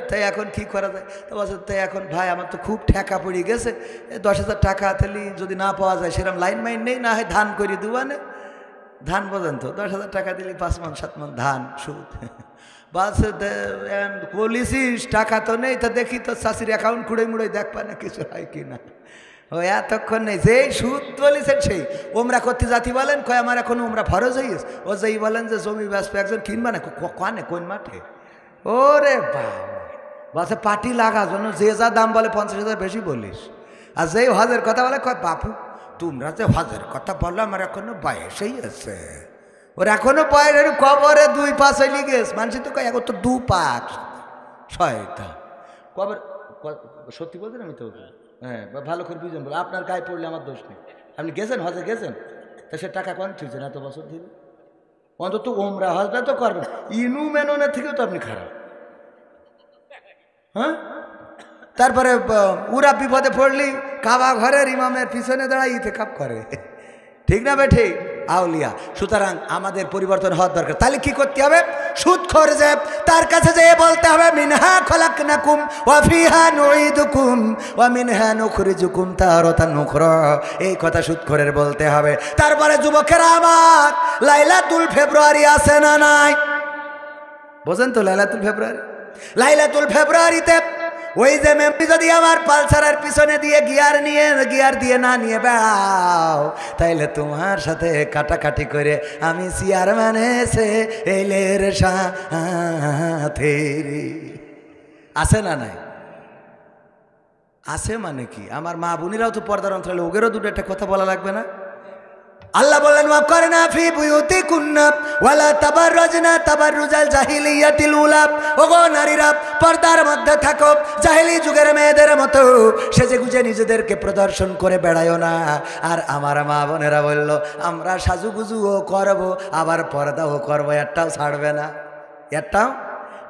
তাই এখন কি করা যায়? তো বলছে তাই এখন ভাই আমার তো খুব ঠেকা পড়ে গেছে, 10,000 টাকা তাহলে যদি না পাওয়া যায় সেরকম লাইন মাইন নেই, না হয় ধান করে দেওয়ানে। ধান বোঝেন তো, 10,000 টাকা দিলে 5 মণ 7 মণ ধান সুদ। বলছে বলিসিস টাকা তো নেই, তা দেখি তো শাশির অ্যাকাউন্ট খুঁড়ে মুড়ে দেখবা না কিছু হয় কি না। ও এতক্ষণ নেই, যেই সুদ বলিছেন সেই ওমরা করতে জাতি বলেন, কয় আমার এখন ওমরা ফরজ হইস। ও যেই বলেন যে জমি ব্যাসপে একজন কিনবা না, কানে কোন মাঠে? ওরে বাবা, বলছে পার্টি লাগা জন্য যে যা দাম বলে 50,000 বেশি বলিস। আর যেই হজের কথা বলে কয় বাপু তোমরা যে হজের কথা বললো আমার এখনো বয়সেই আছে, ওর এখনো বয়স কবরে 2 পা চলে গেছে। মানুষ তো কয় এখন তো 2 পা শয়তান কবর। সত্যি বলছেন? আমি তো হ্যাঁ ভালো করে বুঝেন, বলে আপনার গায়ে পড়লে আমার দোষ নেই। আপনি গেছেন হজে গেছেন, তা সে টাকা কোন ঠিকছেন এত বছর দিবে? অন্তত ওমরা হজটা তো করবেন। ইনু মেননের থেকেও তো আপনি খারাপ। হ্যাঁ, তারপরে ওরা বিপদে পড়লি কাবা ঘরের ইমামের পিছনে দাঁড়াই ইতেকাপ করে, ঠিক না বে ঠিক? আউলিয়া। সুতরাং আমাদের পরিবর্তন হওয়ার দরকার। তাহলে কি করতে হবে? সুদখোর যে তার কাছে যেয়ে বলতে হবে মিনহা খলাকনাকুম ওয়া ফিহা নুঈদুকুম ওয়া মিনহা নুখরিজুকুম তারাতান উখরা। এই কথা সুদখোরের বলতে হবে। তারপরে যুবকেরা আমার, লাইলাতুল ফেব্রুয়ারি আছে না নাই? বোঝেন তো লাইলাতুল ফেব্রুয়ারি? লাইলাতুল ফেব্রুয়ারিতে ওই যে মেমরি যদি আমার পালসারের পিছনে দিয়ে গিয়ার দিয়ে না নিয়ে বেড়াও, তাইলে তোমার সাথে কাটাকাটি করে আমি চেয়ারম্যান এসে এলের সাথে। আছে না নাই? আছে মানে কি? আমার মা বোনেরাও তো পর্দার অন্তরালে, ওগেরও দুটো একটা কথা বলা লাগবে না? আল্লাহ বললেন ওয়াকরনা ফি বুয়ুতিকুন্না ওয়ালা তাবাররাজনা তাবাররুজাল জাহিলিয়াতিল উলা। ওগো নারীরা, পর্দার মধ্যে থাকো, জাহেলি যুগের মেয়েদের মতো সেজেগুজে নিজেদেরকে প্রদর্শন করে বেড়ায়ও না। আর আমার মা বোনেরা বলল আমরা সাজুগুজুও করব, আবার পর্দাও করব, একটাও ছাড়বে না। একটাও।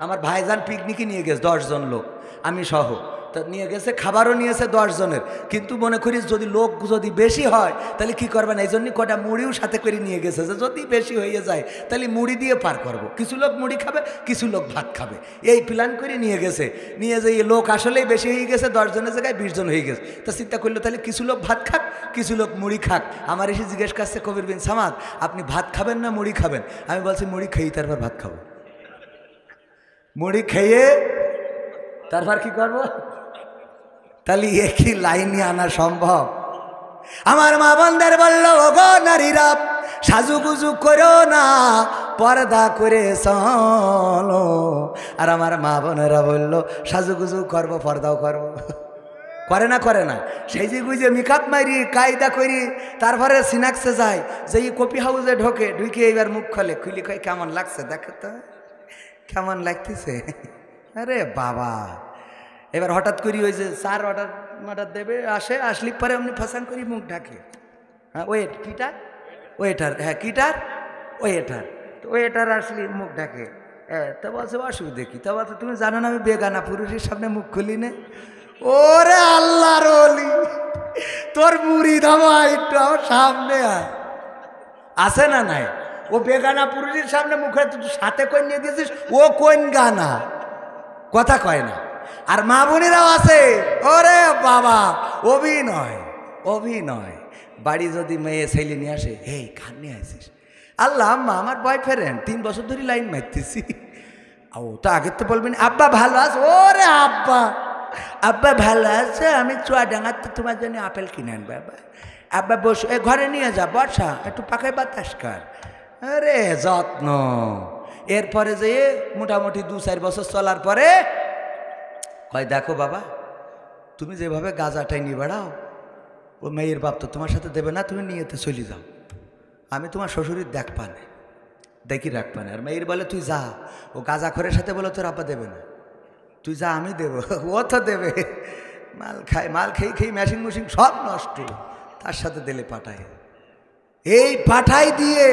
আমার ভাইজান পিকনিকে নিয়ে গেছে 10 জন লোক, আমি সহ। তা নিয়ে গেছে, খাবারও নিয়েছে 10 জনের। কিন্তু মনে করি যদি লোক যদি বেশি হয় তাহলে কি করবেন, এই জন্যই কটা মুড়িও সাথে করে নিয়ে গেছে, যে যদি বেশি হয়ে যায় তাহলে মুড়ি দিয়ে পার করব। কিছু লোক মুড়ি খাবে, কিছু লোক ভাত খাবে, এই প্ল্যান করে নিয়ে গেছে। নিয়ে যে লোক আসলেই বেশি হয়ে গেছে, 10 জনের জায়গায় 20 জন হয়ে গেছে। তা চিন্তা করলো তাহলে কিছু লোক ভাত খাক, কিছু লোক মুড়ি খাক। আমার এসে জিজ্ঞেস করছে কবির বিন সামাদ, আপনি ভাত খাবেন না মুড়ি খাবেন? আমি বলছি মুড়ি খেয়ে তারপর ভাত খাবো। মুড়ি খেয়ে তারপর কি করব? তাহলে একই লাইনে আনা সম্ভব? আমার মা বোনদের বলল ওগো নারীরা, সাজুগুজু করো না, পর্দা করে চলো। আর আমার মা বোনেরা বলল সাজুগুজু করবো, পর্দাও করবো। করে না? করে না? সেই যে বুঝে মেকআপ মারি, কায়দা করি, তারপরে সিনাক্সে যায়, যে কপি হাউসে ঢুকে এইবার মুখ খুলে কয় কেমন লাগছে দেখো তো, কেমন লাগতেছে? আরে বাবা, এবার হঠাৎ করি ওই যে স্যার অর্ডার দেবে, আসলি পরে অমনি ফাঁসান করি মুখ ঢাকে। হ্যাঁ ওয়েটার তো ওয়েটার আসলি মুখ ঢাকে। তা বলছে অসুবিধে কি? তা বলছে তুমি জানো না আমি বেগানা, পুরুষের সামনে মুখ খুলি না। ওরে আল্লাহর ওলি, তোর মুড়ি ধামা একটু আমার সামনে আয়। আছে না নাই? ও বেগানা পুরুষের সামনে মুখে তুই সাথে কই নিয়ে দিয়েছিস, ও কোন গানা কথা কয় না। আর মা বোনেরাও আছে, ওরে বাবা, অভিনয়। বাড়ি যদি মেয়ে ছেলে নিয়ে আসে, এই কার নিয়ে আসিস? আল্লাহ আম্মা আমার বয়ফ্রেন্ড, 3 বছর ধরে লাইন মারতেছি। ও তো আগে তো বলবেন আব্বা ভালো আছে। ওরে আব্বা ভালো আছে, আমি চুয়াডাঙ্গাতে তোমার জন্য আপেল কিনে আনবো। আব্বা বসো, ঘরে নিয়ে যা, বসা, একটু পাখায় বাতাস কর। আরে যত্ন। এরপরে যে মোটামুটি 2-4 বছর চলার পরে হয়, দেখো বাবা, তুমি যেভাবে গাঁজাটাই নিয়ে বেড়াও, ও মেয়ের বাপ তো তোমার সাথে দেবে না, তুমি নিয়েতে চলে যাও, আমি তোমার শ্বশুরের দেখি রাখবানে। আর মেয়ের বলে তুই যা, ও গাঁজাখোরের সাথে বলে তোর আব্বা দেবে না, তুই যা, আমি দেবো। ও তো দেবে, মাল খেয়ে মেশিন সব নষ্ট, তার সাথে দিলে পাঠায়। এই পাঠাই দিয়ে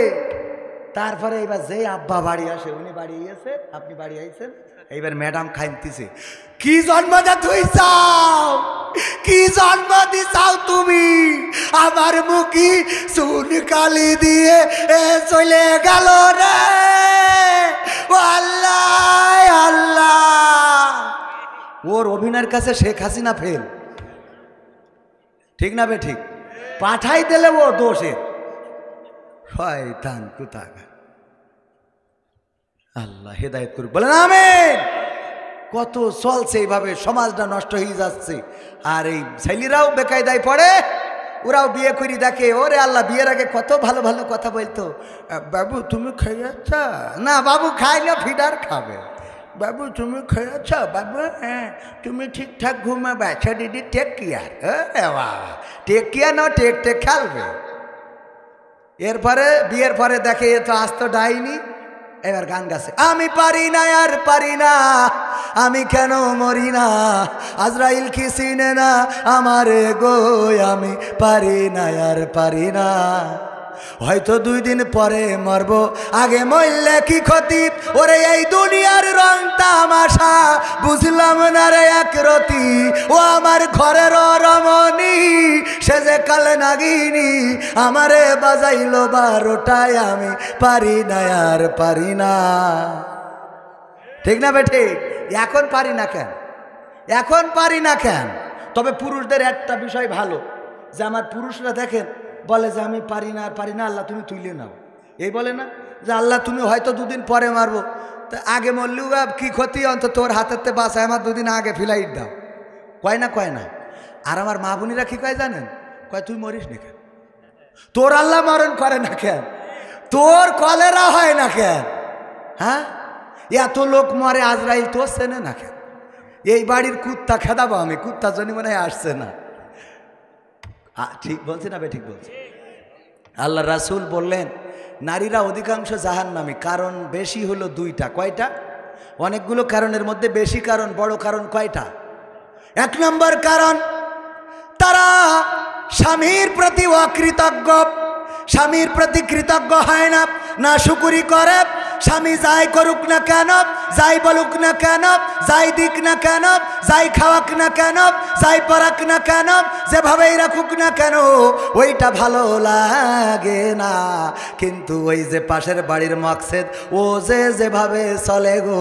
তারপরে এবার যে আব্বা বাড়ি আসে, উনি বাড়ি গিয়েছে, আপনি বাড়ি আইছেন, এইবার ম্যাডাম খাইতেছে। কি জন্ম তুই চাও, কি জন্ম চাও তুমি? আমার মুখি চুন কালি দিয়ে চলে গেল রে। ও আল্লাহ আল্লাহ। ওর অভিনয়ের কাছে শেখ হাসিনা ফেল, ঠিক না বে ঠিক? পাঠাই দিলে ও দোষে শয়তান কোথাকার। আল্লাহ হেদায়েত করুক, বলেন আমিন। কত চলছে এইভাবে, সমাজটা নষ্ট হয়ে যাচ্ছে। আর এই ছেলেরাও বেকায়দায় পড়ে, ওরাও বিয়ে করি দেখে। ওরে আল্লাহ, বিয়ের আগে কত ভালো ভালো কথা বলতো। বাবু তুমি খাইয়াছ না? বাবু খাইলে ফিডার খাবে। বাবু তুমি খেয়েছ? বাবু হ্যাঁ। তুমি ঠিকঠাক ঘুমাবে? আচ্ছা দিদি টেক কেয়ার। বাবা টেক কেয়ার না, টেক খেলবে। এরপরে বিয়ের পরে দেখে এ তো আস্ত ডাইনি। এবার গান গাছে, আমি পারি না আর পারি না, আমি কেন মরি না, আজরাইল কি চিনে না আমার গো, আমি পারি না আর পারি না। হয়তো 2 দিন পরে মরবো, আগে মরলে কি ক্ষতি? ওরে এই দুনিয়ার রং তামাশা বুঝলাম না রে একরতি, ও আমার ঘরের রমণী সে যে কাল নাগিনী, আমারে বাজাইলো 12টায়, আমি পারি না আর পারি না। ঠিক না বেঠি? এখন পারি না কেন? এখন পারি না কেন? তবে পুরুষদের একটা বিষয় ভালো, যে আমার পুরুষরা দেখেন বলে যে আমি পারি না আর পারি না, আল্লাহ তুমি তুলে নাও। এই বলে না যে আল্লাহ তুমি হয়তো 2 দিন পরে মারবো, তা আগে মরলেও কি ক্ষতি, অন্তত তোর হাতের বাসায় আমার 2 দিন আগে ফ্লাইট দাও। কয় না? কয় না? আর আমার মা বোনেরা কি কয় জানেন? কয় তুই মরিস না কেন? তোর আল্লাহ মরণ করে না কেন? তোর কলেরা হয় না কেন? হ্যাঁ, এত লোক মরে, আজরাইল তোর চেনে না কেন? এই বাড়ির কুত্তা খেদাবো আমি, কুত্তার জন্য মনে হয় আসছে না। ঠিক বলছি না? ঠিক বলছি। আল্লাহ রাসূল বললেন নারীরা অধিকাংশ জাহান্নামী, কারণ বেশি হলো 2টা। কয়টা? অনেকগুলো কারণের মধ্যে বেশি কারণ, বড় কারণ কয়টা? 1 নম্বর কারণ, তারা স্বামীর প্রতি অকৃতজ্ঞ, স্বামীর প্রতি কৃতজ্ঞ হয় না, না শুকরি করে। স্বামী যাই করুক না কেন, যাই বলুক না কেন, যাই দিক না কেন, যাই খাওয়াক না কেন, যাই পরাক না কেন, যেভাবেই রাখুক না কেন, ওইটা ভালো লাগে না। কিন্তু ওই যে পাশের বাড়ির মকসেদ, ও যেভাবে চলে গো,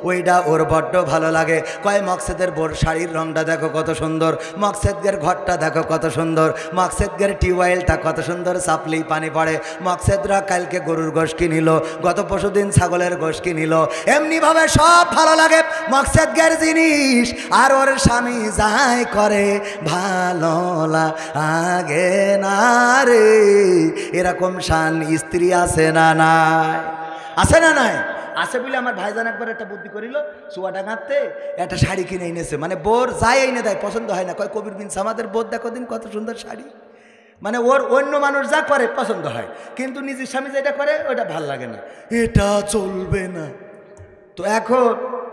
ওইটা ওর বড্ড ভালো লাগে। কয় মকসেদের বোর শাড়ির রংটা দেখো কত সুন্দর, মকসেদের ঘরটা দেখো কত সুন্দর, মকসেদের টিউবওয়েলটা কত সুন্দর, চাপলেই পানি পড়ে। মকসেদরা কালকে গরুর গোশ কিনিল, গত পরশুদিন ছাগলের গোশ কিনিল। এমনি ভাবে সব ভালো লাগে মকসেদের জিনিস, আর ওর স্বামী যাই করে ভালো লাগে না রে। এরকম শান স্ত্রী আছে না নাই? আছে না নাই? আছে বলে আমার ভাইজান একবার একটা বুদ্ধি করিল, চুয়াডাঙ্গাতে একটা শাড়ি কিনে এনেছে। মানে বোর যাই এনে দেয়, পছন্দ হয় না। কয় কবির বিন সামাদের বোর দেখো দিন কত সুন্দর শাড়ি। মানে ওর অন্য মানুষ যা করে পছন্দ হয়, কিন্তু নিজের স্বামী যেটা করে ওটা ভাল লাগে না, এটা চলবে না। তো এখন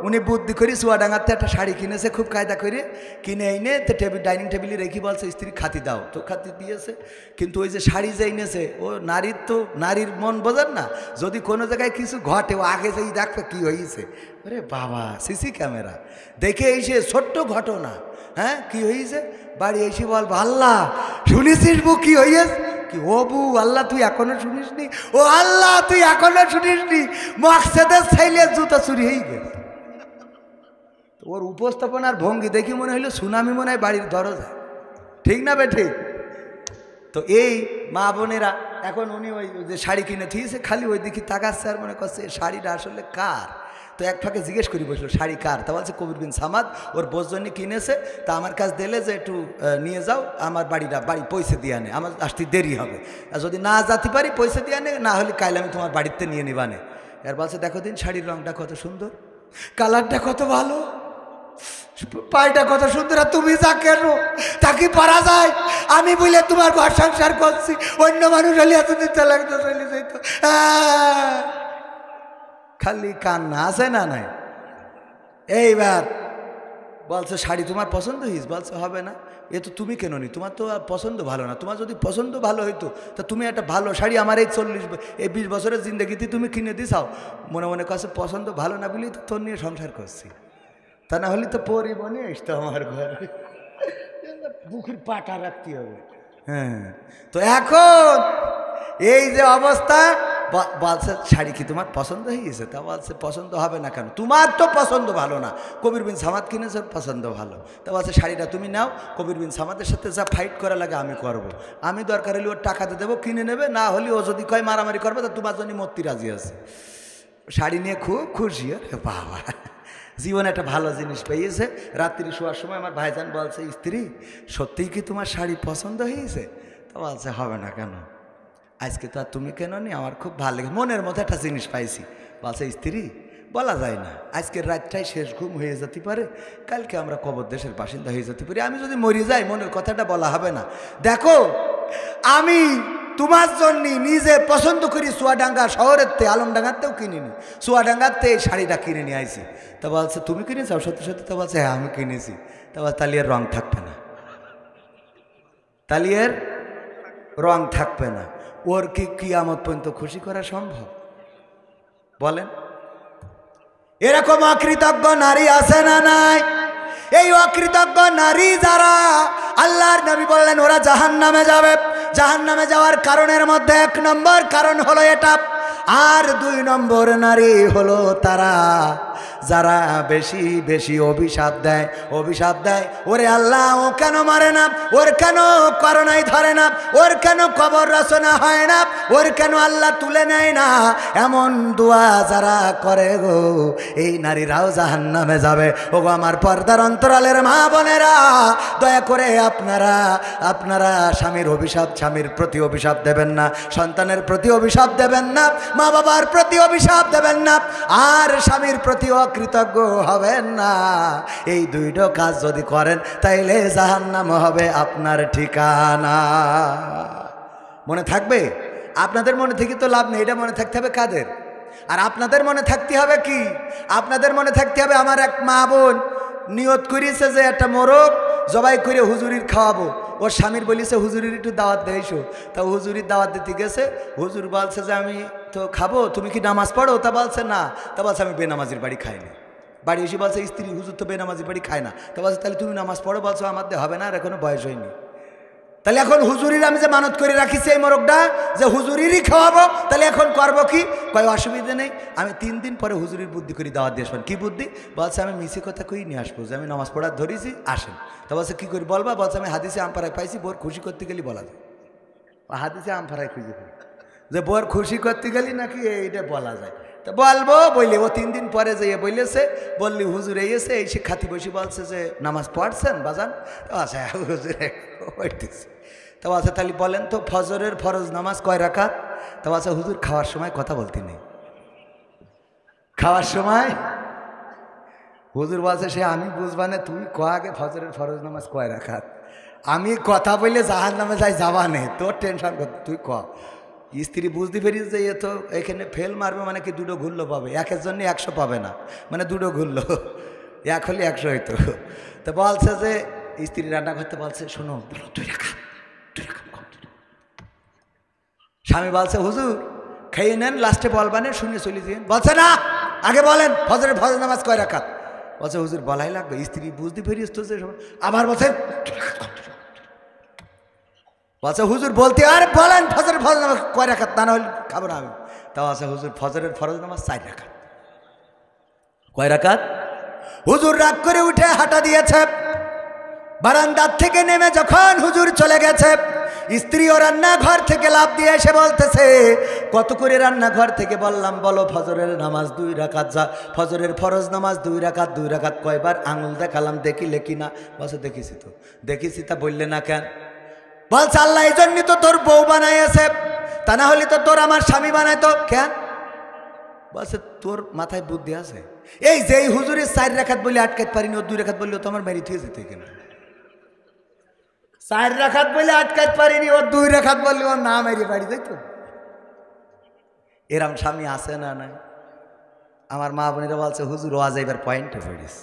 উনি বুদ্ধি করে চুয়াডাঙ্গাতে একটা শাড়ি কিনেছে, খুব কায়দা করে কিনে এনে তো ডাইনিং টেবিলে রেখে বলছে স্ত্রী খাতি দাও, তো খাতি দিয়েছে। কিন্তু ওই যে শাড়ি যে এনেছে, ও নারীর তো নারীর মন বোঝেন না, যদি কোনো জায়গায় কিছু ঘটে ও আগে যেই দেখবে কী হয়েছে। আরে বাবা, সিসি ক্যামেরা দেখে এসে ছোট্ট ঘটনা, হ্যাঁ কি হয়েছে, বাড়ি এসে বলবো আল্লাহ শুনেছিস বউ কি হয়েছে? কি ও বউ, আল্লাহ তুই এখনো শুনিসনি? ও আল্লাহ তুই এখনো শুনিসনি, মকসেদের ছেলে জুতা চুরি হয়ে গেছে। ওর উপস্থাপনার ভঙ্গি দেখি মনে হইলো সুনামি মনে হয় বাড়ির দরজা। ঠিক না ঠিক? তো এই মা বোনেরা এখন উনি ওই যে শাড়ি কিনে থিয়েছে, খালি ওই দিকে তাকাচ্ছে আর মনে করছে শাড়িটা আসলে কার। তো এক ফাঁকে জিজ্ঞেস করি বসলো শাড়ি কার? তা বলছে কবির বিন সামাদ ওর বোঝজনই কিনেছে, তা আমার কাছে দিলে যে একটু নিয়ে যাও, আমার বাড়ি পয়সা দিয়ে আনে, আমার আসতে দেরি হবে, আর যদি না যেতে পারি পয়সা দিয়ে আনে, না হলে কাইলে আমি তোমার বাড়িতে নিয়ে নিবানে। এর বলছে দেখো দিন শাড়ির রংটা কত সুন্দর, কালারটা কত ভালো, পায়টা কত সুন্দর, আর তুমি যা কেন তাকে পারা যায়? আমি বলে তোমার ঘর সংসার করছি, অন্য মানুষ হলে এতদিন লাগতো চলে যেত। খালি কান্না, আছে না নাই? এইবার বলছে শাড়ি তোমার পছন্দ হয়েছে? বলছে হবে না, এ তো তুমি কেন নি, তোমার তো পছন্দ ভালো না। তোমার যদি পছন্দ ভালো হইতো তা তুমি একটা ভালো শাড়ি আমার এই 20 বছরের জিন্দগিতে তুমি কিনে দিছাও। মনে মনে কাছে পছন্দ ভালো না বলেই তো তোর নিয়ে সংসার করছি, তা না হলে তো পরি বনে আসতো আমার ঘরে, বুকের পাটা রাখতে হবে। হ্যাঁ, তো এখন এই যে অবস্থা, বলছে শাড়ি কি তোমার পছন্দ হয়েছে? তা বলছে পছন্দ হবে না কেন, তোমার তো পছন্দ ভালো না, কবির বিন সামাদ কিনেছে পছন্দ ভালো। তা বলছে শাড়িটা তুমি নাও, কবির বিন সামাদের সাথে যা ফাইট করা লাগে আমি করব, আমি দরকার হলে ওর টাকাতে দেবো, কিনে নেবে, না হলে ও যদি কয় মারামারি করবে তা তোমার জন্য মূর্তি রাজি আছে। শাড়ি নিয়ে খুব খুশি। বাবা, জীবনে একটা ভালো জিনিস পেয়েছে। রাত্রি শোয়ার সময় আমার ভাইজান বলছে স্ত্রী সত্যিই কি তোমার শাড়ি পছন্দ হয়েছে? তা বলছে হবে না কেন, আজকে তো আর তুমি কেন নি, আমার খুব ভালো লেগে মনের মধ্যে একটা জিনিস পাইছি। বলছে স্ত্রী বলা যায় না, আজকের রাতটাই শেষ ঘুম হয়ে যেতে পারে, কালকে আমরা কবর দেশের বাসিন্দা হয়ে যেতে পারি, আমি যদি মরে যাই মনের কথাটা বলা হবে না। দেখো আমি তোমার জন্য নিজে পছন্দ করি চুয়াডাঙ্গা শহরের তে, আলমডাঙ্গাতেও কিনিনি, চুয়াডাঙ্গাতে এই শাড়িটা কিনে নিয়ে আইছি। তা বলছে তুমি কিনেছাও? সত্যি সত্যি? তা বলছে হ্যাঁ আমি কিনেছি। তা বলছে তাহলে এর রং থাকবে না, তাহলে এর রং থাকবে না। ওর কি কিয়ামত পর্যন্ত খুশি করা সম্ভব? বলেন। এরকম অকৃতজ্ঞ নারী আছে না নাই? এই অকৃতজ্ঞ নারী যারা, আল্লাহর নবী বললেন ওরা জাহান্নামে যাবে। জাহান্নামে যাওয়ার কারণের মধ্যে 1 নম্বর কারণ হলো এটা, আর 2 নম্বর নারী হলো তারা যারা বেশি বেশি অভিশাপ দেয়। অভিশাপ দেয়, ওরে আল্লাহ ও কেন মারে না, ওর কেন করোনায় ধরে না, ওর কেন কবর রচনা হয় না, ওর কেন আল্লাহ তুলে নেয় না, এমন দোয়া যারা করে গো, এই নারীরাও জাহান্নামে যাবে। ওগো আমার পর্দার অন্তরালের মা বোনেরা, দয়া করে আপনারা স্বামীর প্রতি অভিশাপ দেবেন না, সন্তানের প্রতি অভিশাপ দেবেন না, মা বাবার প্রতি অভিশাপ দেবেন না, আর স্বামীর প্রতি অকৃতজ্ঞ হবেন না। এই 2টো কাজ যদি করেন তাইলে জাহান্নাম হবে আপনার ঠিকানা। মনে থাকবে? আপনাদের মনে থেকে তো লাভ নেই, এটা মনে থাকতে হবে কাদের? আর আপনাদের মনে থাকতে হবে কি? আপনাদের মনে থাকতে হবে আমার এক মা বোন নিয়ত করিয়েছে যে একটা মোরগ জবাই করে হুজুরির খাওয়াবো। ওর স্বামীর বলিছে হুজুরির একটু দাওয়াত দেয়ছো। তা হুজুরির দাওয়াত দিতে গেছে, হুজুর বলছে যে আমি তো খাবো, তুমি কি নামাজ পড়ো? তা বলছে না। তা বলছে আমি বেনামাজির বাড়ি খাইনি। বাড়ি এসে বলছে স্ত্রী, হুজুর তো বেনামাজির বাড়ি খায় না। তা বলছে তাহলে তুমি নামাজ পড়ো। বলছো আমার হবে না, আর এখনো বয়স হয়নি। তাহলে এখন হুজুরির আমি যে মানত করে রাখিছি এই মোরগটা যে হুজুরিরই খাওয়াবো, তাহলে এখন করবো কি? কয় অসুবিধা নেই, আমি 3 দিন পরে হুজুরির বুদ্ধি করে দাওয়াত দিয়ে আসবেন। কি বুদ্ধি? বলছে আমি মিছি কথা কই নিয়ে আসবো যে আমি নামাজ পড়ার ধরেছি, আসেন। তা বলছে কী করি বলবা? বলছে আমি হাদিসে আমপাড়ায় পাইছি, বোর খুশি করতে গেলে বলা যায়। হাদিসে আমপাড়ায় খুঁজে পাই যে বোর খুশি করতে গেলে নাকি এইটা বলা যায়। তা বলবো বললে ও 3 দিন পরে যেয়ে বললেছে, বললি হুজুর এসে এই শিক্ষার্থী বসে বলছে যে নামাজ পড়ছেন বাজান? তো আচ্ছা হুজুরে পড়তেছি। তা আচ্ছা তাহলে বলেন তো ফজরের ফরজ নামাজ কয় রাকাত? তা আচ্ছা হুজুর খাওয়ার সময় কথা বলতে নেই। খাওয়ার সময় হুজুর বলছে সে আমি বুঝবানে, তুই আগে ফজরের ফরজ নামাজ কয় রাকাত? আমি কথা বললে জাহান্নামে যাই যাবা নেই, তোর টেনশন কর, তুই ক। স্ত্রী বুঝতে পেরিস যে এ তো এখানে ফেল মারবে, মানে কি 2টো ঘুরলো পাবে, একের জন্য 100 পাবে না, মানে 2টো ঘুরলো, 1 হলে 100 হইতো। তো বলছে যে স্ত্রী রান্না করতে বলছে, শোনো 2 রাকাত। স্বামী বলছে হুজুর খেয়ে নেন, লাস্টে বলবানে শুনে চলে যান। বলছে না, আগে বলেন ফজরের ফরজ নামাজ কয় রাকাত? বলছে হুজুর বলাই লাগবে। স্ত্রী বুঝতে পেরিস তো যে, আবার বলছে বলছে হুজুর বলতে আর বলেন ফজরের ফরজ নামাজ কয় রাকাত, তা না হলে খাবো না আমি। তা আছে হুজুর ফজরের ফরজ নামাজ 4 রাকাত। কয় রাকাত? হুজুর রাগ করে উঠে হাঁটা দিয়েছে। বারান্দার থেকে নেমে যখন হুজুর চলে গেছে, স্ত্রীও রান্নাঘর থেকে লাফ দিয়ে এসে বলতেছে, কত করে রান্নাঘর থেকে বললাম বলো ফজরের নামাজ 2 রাকাত, যা ফজরের ফরজ নামাজ 2 রাকাত। 2 রাকাত কয়বার? আঙুল দেখালাম, দেখিলে কি না? বলছে দেখেছি তো। দেখেছি, তা বললে না কেন? বলছে আল্লাহ এই জন্যই তো তোর বউ বানাইছে, তা না হলে তো তোর আমার স্বামী বানাইতো। কেন? বলছে তোর মাথায় বুদ্ধি আছে? এই যে হুজুরের 4 রাকাত বলে আটকাতে পারিনি, ও 2 রাকাত বললেও তো আমার মেরি থুয়ে যেত। কেন 4 রাকাত বলে আটকাতে পারিনি, ও 2 রাকাত বললে ও না মেরি বাড়ি যাইতো। এরম স্বামী আছে না নাই? আমার মা বোনেরা বলছে হুজুর ওয়াজ এবার পয়েন্টে পড়িস,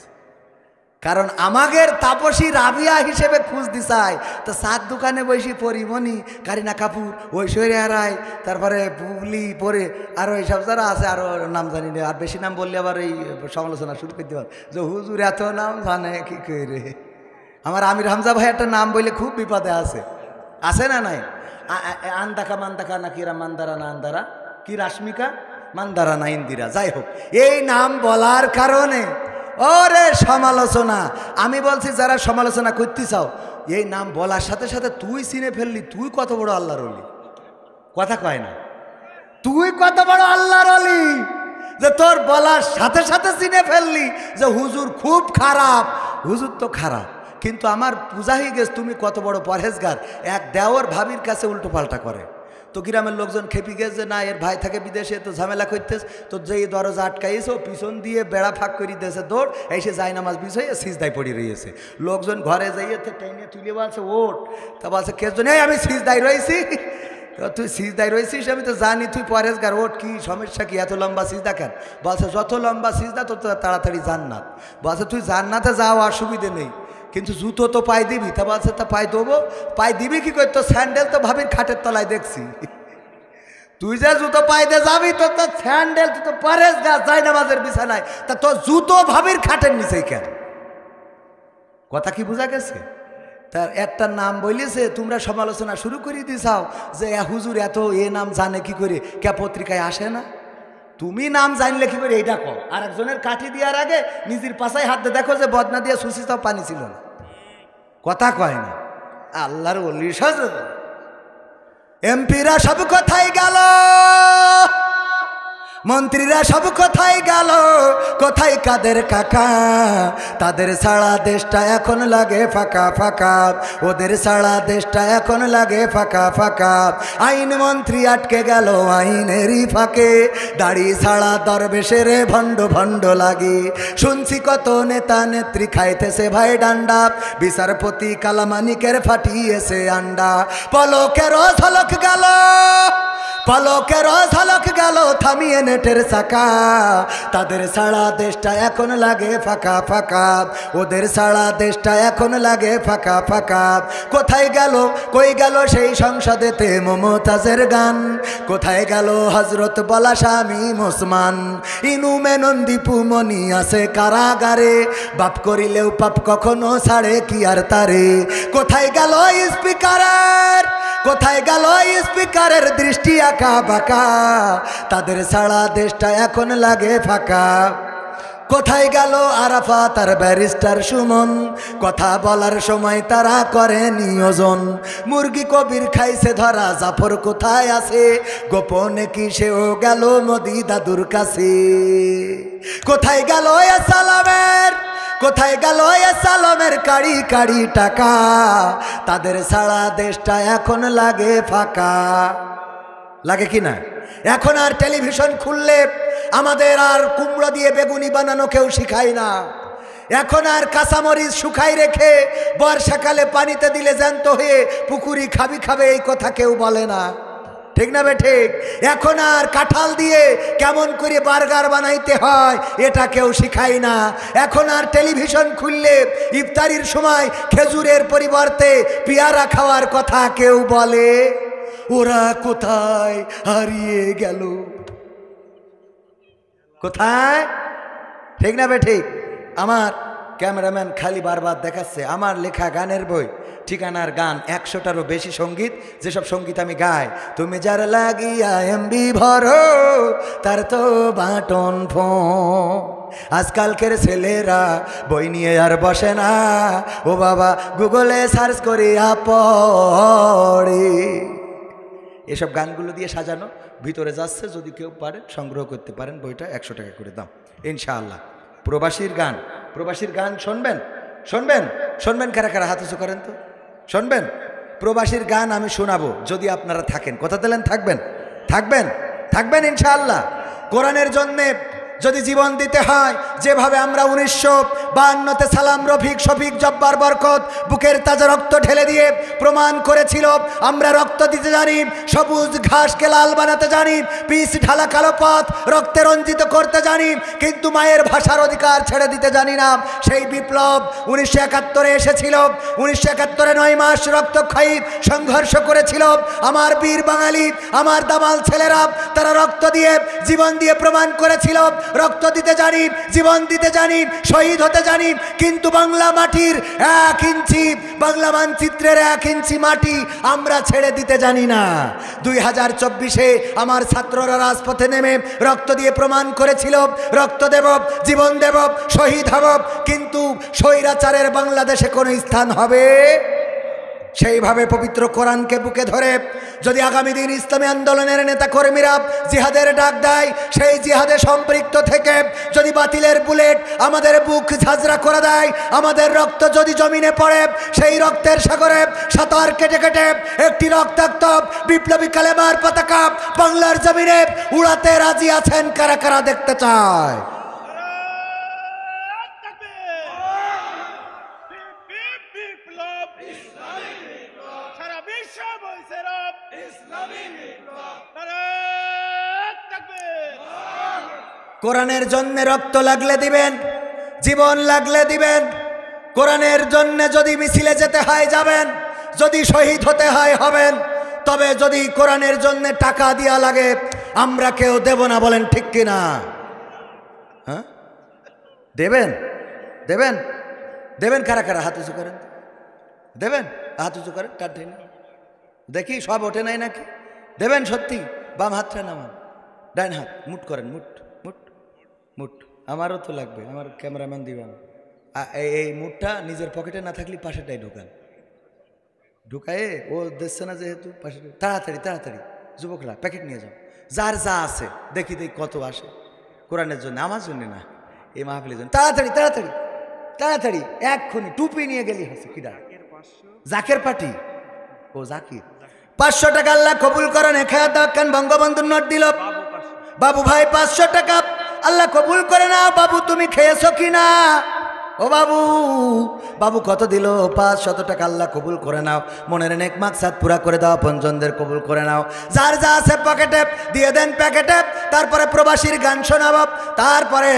কারণ আমাদের তাপসী রাবিয়া হিসেবে খুঁজ দিছায়। তো 4 দোকানে বসে পরিমণি, কারিনা কাপুর, ঐশ্বরিয়া রায়, তারপরে বুবলি পরে আরও এইসব যারা আছে, আরও নাম জানি না, আর বেশি নাম বললে আবার এই সমালোচনা শুরু করতে পার যে হুজুর এত নাম জানে কি করে। আমার আমির হামজা ভাই একটা নাম বললে খুব বিপদে আছে না নাই? আন্দাকা মান্দাকা নাকি এরা মান্দারা না আন্দারা, কি রাশ্মিকা মান্দারা না ইন্দিরা, যাই হোক এই নাম বলার কারণে ওরে সমালোচনা। আমি বলছি যারা সমালোচনা করতে চাও, এই নাম বলার সাথে সাথে তুই চিনে ফেললি তুই কত বড় আল্লাহর ওলি। কথা কয় না, তুই কত বড় আল্লাহর ওলি যে তোর বলার সাথে সাথে চিনে ফেললি যে হুজুর খুব খারাপ। হুজুর তো খারাপ, কিন্তু আমার পূজা হয়ে গেছে তুমি কত বড় পরহেজগার। এক দেওর ভাবির কাছে উল্টো পাল্টা করে, তো গ্রামের লোকজন খেপি গেছে, না এর ভাই থাকে বিদেশে, তো ঝামেলা করতেস, তো যেই দরজা আটকাইছে ও পিছন দিয়ে বেড়া ফাঁক করে দিয়েছে দৌড়, এসে যায় নামাজ বিষয়ে সিজদায় পড়ে রয়েছে। লোকজন ঘরে যাইয়ে টেনে তুলে বলছে ওঠ, তা বলছে কে জন? এই আমি সিজদায় রয়েছি। তুই সিজদায় রয়েছিস আমি তো জানি তুই পরেজগার, ওঠ কি সমস্যা কি, এত লম্বা সিজদা কেন? বলছে যত লম্বা সিজদা তত তাড়াতাড়ি জান্নাত। বলছে তুই জান্নাতে যাও, অসুবিধে নেই, কিন্তু জুতো তো পায়ে দিবি। তা বলছে তা পায়ে দেবো। পায়ে দিবি কি করে? তো স্যান্ডেল তো ভাবির খাটের তলায় দেখছি। তুই যে জুতো পাইতে যাবি তো তোর স্যান্ডেল, তুই তো পারেস গাছ যাই নামাজের বিছানায়, তা তোর জুতো ভাবির খাটের নিচেই কেন? কথা কি বোঝা গেছে? তার একটা নাম বলেছে, তোমরা সমালোচনা শুরু করে দিছাও যে হুজুর এত নাম জানে কি করে, কে পত্রিকায় আসে না? তুমি নাম জানলে কি করে এইটা কও, আর একজনের কাঠি দেওয়ার আগে নিজের পাশায় হাত দিয়ে দেখো যে বদনা দিয়ে সুশি তাও পানি ছিল না। কথা কয় না আল্লাহর ওলি সাজ। এমপিরা সব কোথায় গেল, মন্ত্রীরা সব কোথায় গেল, কোথায় কাদের কাকা? তাদের সারা দেশটা এখন লাগে ফাঁকা ফাঁকা, ওদের সারা দেশটা এখন লাগে ফাঁকা ফাঁকা। আইন মন্ত্রী আটকে গেল আইনেরই ফাঁকে, দাড়ি ছাড়া দরবেশের ভণ্ড ভণ্ড লাগে। শুনছি কত নেতা নেত্রী খাইতেছে ভাই ডান্ডা, বিচারপতি কালামানিকের ফাটিয়েছে আন্ডা। পলকেরও ঝলক গেল, পলকেরও ঝলক গেল থামিয়ে নেটের চাকা। তাদের সারা দেশটা এখন লাগে ফাঁকা ফাঁকা, ওদের সারা দেশটা এখন লাগে ফাঁকা ফাঁকা। কোথায় গেল কই গেল সেই সংসদেতে মমতাজের গান, কোথায় গেল হজরত বলা স্বামী ওসমান? ইনু মেনন দীপু মনি আছে কারাগারে, বাপ করিলেও পাপ কখনো ছাড়ে কি আর তারে? কোথায় গেল স্পিকারের, কোথায় গেল স্পিকারের দৃষ্টি আঁকা বাঁকা? তাদের সারা দেশটা এখন লাগে ফাঁকা। কোথায় গেল আরাফাত আর ব্যারিস্টার সুমন, কথা বলার সময় তারা করে নিয়োজন। মুরগি কবির খাইছে ধরা, জাফর কোথায় আছে? গোপনে কি সেও গেল মোদি দাদুর কাছে? কোথায় গেল এ সালামের, কোথায় গেল এ সালামের কাড়ি কাড়ি টাকা? তাদের সারা দেশটা এখন লাগে ফাঁকা। লাগে কি না? এখন আর টেলিভিশন খুললে আমাদের আর কুমড়ো দিয়ে বেগুনি বানানো কেউ শিখায় না। এখন আর কাঁচামরিচ শুকাই রেখে বর্ষাকালে পানিতে দিলে জ্যান্ত হয়ে পুকুরি খাবি খাবে এই কথা কেউ বলে না, ঠিক না বে ঠিক? এখন আর কাঁঠাল দিয়ে কেমন করে বার্গার বানাইতে হয় এটা কেউ শিখায় না। এখন আর টেলিভিশন খুললে ইফতারির সময় খেজুরের পরিবর্তে পেয়ারা খাওয়ার কথা কেউ বলে। ওরা কোথায় হারিয়ে গেল? কোথায়? ঠিক না বে ঠিক? আমার ক্যামেরাম্যান খালি বারবার দেখাচ্ছে আমার লেখা গানের বই, ঠিকানার গান 100টারও বেশি সঙ্গীত, যেসব সঙ্গীত আমি গাই। তুমি যার লাগিয়া এমবি ভরো তার তো বাটন ফোন। আজকালকের ছেলেরা বই নিয়ে আর বসে না, ও বাবা গুগলে সার্চ করিয়া পড়ে। এসব গানগুলো দিয়ে সাজানো ভিতরে যাচ্ছে, যদি কেউ পারে সংগ্রহ করতে পারেন বইটা, 100 টাকা করে দাম ইনশাআল্লাহ। প্রবাসীর গান, প্রবাসীর গান শুনবেন, শুনবেন, শুনবেন কারা কারা হাত উঁচু করেন তো, শুনবেন? প্রবাসীর গান আমি শোনাবো যদি আপনারা থাকেন। কথা দিলেন থাকবেন, থাকবেন, থাকবেন ইনশাআল্লাহ। কোরআনের জন্যে যদি জীবন দিতে হয়, যেভাবে আমরা 1952-তে সালাম, রফিক, শফিক, জব্বার, বরকত বুকের তাজা রক্ত ঢেলে দিয়ে প্রমাণ করেছিল আমরা রক্ত দিতে জানি, সবুজ ঘাসকে লাল বানাতে জানি, পিচ ঢালা কালো পথ রক্তে রঞ্জিত করতে জানি, কিন্তু মায়ের ভাষার অধিকার ছেড়ে দিতে জানি না। সেই বিপ্লব 1971-এ এসেছিল। 1971-এ 9 মাস রক্তক্ষয়ী সংঘর্ষ করেছিল আমার বীর বাঙালি, আমার দামাল ছেলেরা। তারা রক্ত দিয়ে, জীবন দিয়ে প্রমাণ করেছিল রক্ত দিতে জানি, জীবন দিতে জানি, শহীদ হতে জানি, কিন্তু বাংলা মাটির 1 ইঞ্চি, বাংলা মানচিত্রের 1 ইঞ্চি মাটি আমরা ছেড়ে দিতে জানি না। 2024-এ আমার ছাত্ররা রাজপথে নেমে রক্ত দিয়ে প্রমাণ করেছিল রক্ত দেব, জীবন দেব, শহীদ হব, কিন্তু স্বৈরাচারের বাংলাদেশে কোনো স্থান হবে? সেইভাবে পবিত্র কোরআনকে বুকে ধরে যদি আগামী দিন ইসলামী আন্দোলনের নেতা কর্মীরা জিহাদের ডাক দেয়, সেই জিহাদে সম্পৃক্ত থেকে যদি বাতিলের বুলেট আমাদের বুক ঝাঁঝরা করে দেয়, আমাদের রক্ত যদি জমিনে পড়ে, সেই রক্তের সাগরে সাঁতার কেটে কেটে একটি রক্তাক্ত বিপ্লবী কালেমার পতাকা বাংলার জমিনে উড়াতে রাজি আছেন কারা কারা দেখতে চায়? কোরআনের জন্য রক্ত লাগলে দিবেন, জীবন লাগলে দিবেন। কোরআনের জন্য যদি মিছিলে যেতে হয় যাবেন, যদি শহীদ হতে হয় হবেন। তবে যদি কোরআনের জন্য টাকা দেওয়া লাগে আমরা কেউ দেব না, বলেন ঠিক কিনা? হ্যাঁ দেবেন? দেবেন? দেবেন কারা কারা? হাত উঁচু করেন। দেবেন? হাত উঁচু করেন। টাটে না দেখি, সব ওঠে নাই নাকি? দেবেন সত্যি? বাম হাতটা নামান, ডাইন হাত মুট করেন, মুট মুট মুট। আমারও তো লাগবে, আমার ক্যামেরাম্যান দিবেন। এই মুটটা নিজের পকেটে না থাকলে পাশেটাই ঢুকান, ঢুকায়ে ও দেখছে না যেহেতু পাশে। তাড়াতাড়ি তাড়াতাড়ি যুবকরা প্যাকেট নিয়ে যাও, যার যা আছে দেখি দেখি কত আসে কোরআনের জন্য, আমার জন্য না, এই মাহফিলের জন্য। তাড়াতাড়ি তাড়াতাড়ি তাড়াতাড়ি এক্ষুনি টুপি নিয়ে গেলি হচ্ছে কিনা? জাকের পার্টি, ও জাকির। 500 টাকা আল্লাহ কবুল করেন। খেয়া দেন, বঙ্গবন্ধুর নোট দিল। বাবু ভাই 500 টাকা আল্লাহ কবুল করে না। বাবু তুমি খেয়েছো কিনা? ও বাবু, বাবু কত দিল? 500 টাকা আল্লাহ কবুল করে নাও। মনের নেক মাকসাদ পুরা করে দাও, আপনজনদের কবুল করে নাও। যার যা আছে পকেটে দিয়ে দেন প্যাকেটে। তারপরে প্রবাসীর গান শোনাব। তারপরে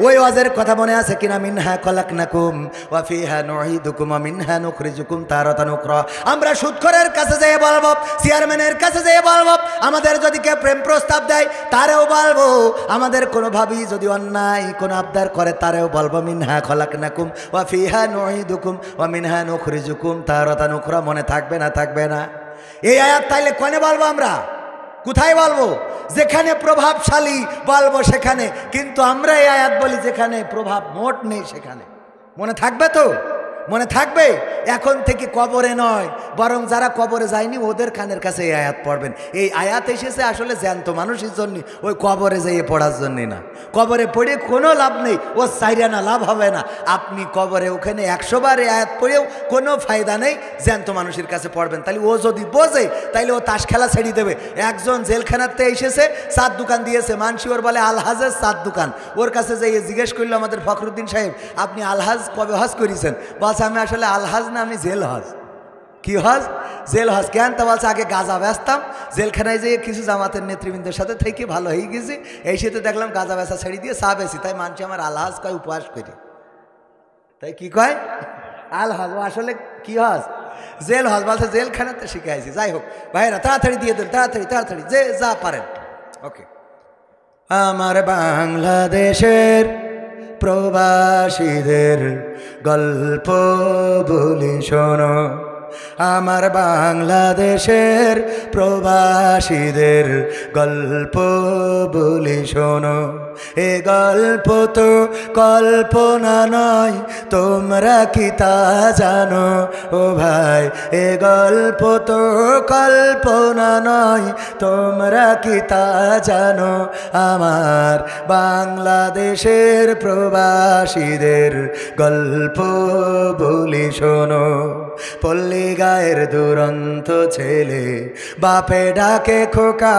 ওই ওয়াজের কথা মনে আছে কিনা? মিনহা খলাকনাকুম ওয়া ফিহা নুঈদুকুম ওয়া মিনহা নুখরিজুকুম তারাতান উখরা। আমরা সুদখোরের কাছে যেয়ে বলবো, চেয়ারম্যানের কাছে যেয়ে বলবো, আমাদের যদি কেউ প্রেম প্রস্তাব দেয় তারেও বলবো, আমাদের কোনো ভাবি যদি অন্যায় কোনো আবদার করে তারেও বলবো মিনহা খলাকনাকুম ওয়া ফিহা নুঈদুকুম ওয়া মিনহা নুখরিজুকুম তারাতান উখরা। মনে থাকবে না? থাকবে না? এই আয়াত তাইলে কোনে বলবো আমরা? কোথায় বলবো? যেখানে প্রভাবশালী বলবো সেখানে, কিন্তু আমরা এই আয়াত বলি যেখানে প্রভাব মোট নেই সেখানে। মনে থাকবে তো? মনে থাকবে? এখন থেকে কবরে নয়, বরং যারা কবরে যায়নি ওদের কানের কাছে এই আয়াত পড়বেন। এই আয়াত এসেছে আসলে জ্যান্ত মানুষের জন্য, ওই কবরে যেয়ে পড়ার জন্য না। কবরে পড়ে কোনো লাভ নেই, ও চাইরানা লাভ হবে না। আপনি কবরে ওখানে 100 বার এই আয়াত পড়েও কোনো ফায়দা নেই, জ্যান্ত মানুষের কাছে পড়বেন। তাহলে ও যদি বোঝে তাইলে ও তাস খেলা ছেড়ে দেবে। একজন জেলখানাতে এসেছে, চার দোকান দিয়েছে, মানসি ওর বলে আলহাজের চার দোকান। ওর কাছে যেয়ে জিজ্ঞেস করলো আমাদের ফখরুদ্দিন সাহেব, আপনি আলহাজ কবে হজ করেছেন? বলছে আমি আসলে আলহাজ না, আমি জেল হজ। কি হজ? জেল হজ। কেন? তা বলছে আগে গাঁজা বেচতাম, জেলখানায় যেয়ে কিছু জামাতের নেতৃবৃন্দের সাথে থেকে ভালো হয়ে গেছি, এই সাথে দেখলাম গাঁজা বেচা ছেড়ে দিয়ে চা বেশি, তাই মানছি আমার আলহাজ কয় উপবাস করি। তাই কি কয়? আলহাজ। ও আসলে কি হজ? জেল হজ। বলছে জেলখানাতে শিখাইছি। যাই হোক ভাইরা, তাড়াতাড়ি দিয়ে দেন, তাড়াতাড়ি তাড়াতাড়ি, যে যা পারেন। ওকে। আমার বাংলাদেশের প্রবাসীদের গল্প বলি শোনো। আমার বাংলাদেশের প্রবাসীদের গল্প বলি শোনো। এ গল্প তো কল্পনা নয়, তোমরা কি তা জানো? ও ভাই, এ গল্প তো কল্পনা নয়, তোমরা কি তা জানো? আমার বাংলাদেশের প্রবাসীদের গল্প বলি শোনো। পল্লী গায়ের দুরন্ত ছেলে বাপে ডাকে খোকা,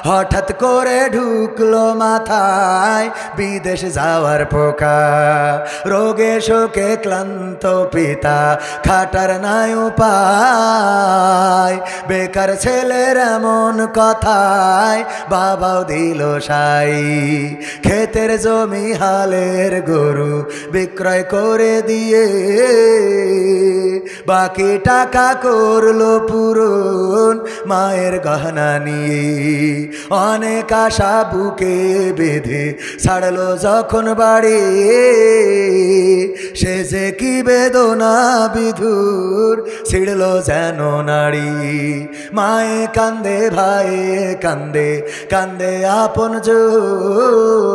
হঠাৎ করে ঢুকলো মাথায় বিদেশ যাওয়ার পোকা। রোগে শোকে ক্লান্ত পিতা, খাটার নাই উপায়, বেকার ছেলের এমন কথায় বাবাও দিল সাই। ক্ষেতের জমি হালের গরু বিক্রয় করে দিয়ে বাকি টাকা করলো পূরণ মায়ের গহনা নিয়ে। অনেক আশা বুকে বেঁধে ছাড়লো যখন বাড়ি, সে যে কি বেদনা বিধুর ছিড়লো যেন নারী। মায়ে কান্দে, ভাইয়ে কান্দে, কান্দে আপন জন,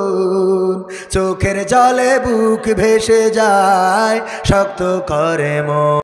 চোখের জলে বুক ভেসে যায়, শক্ত করে মন।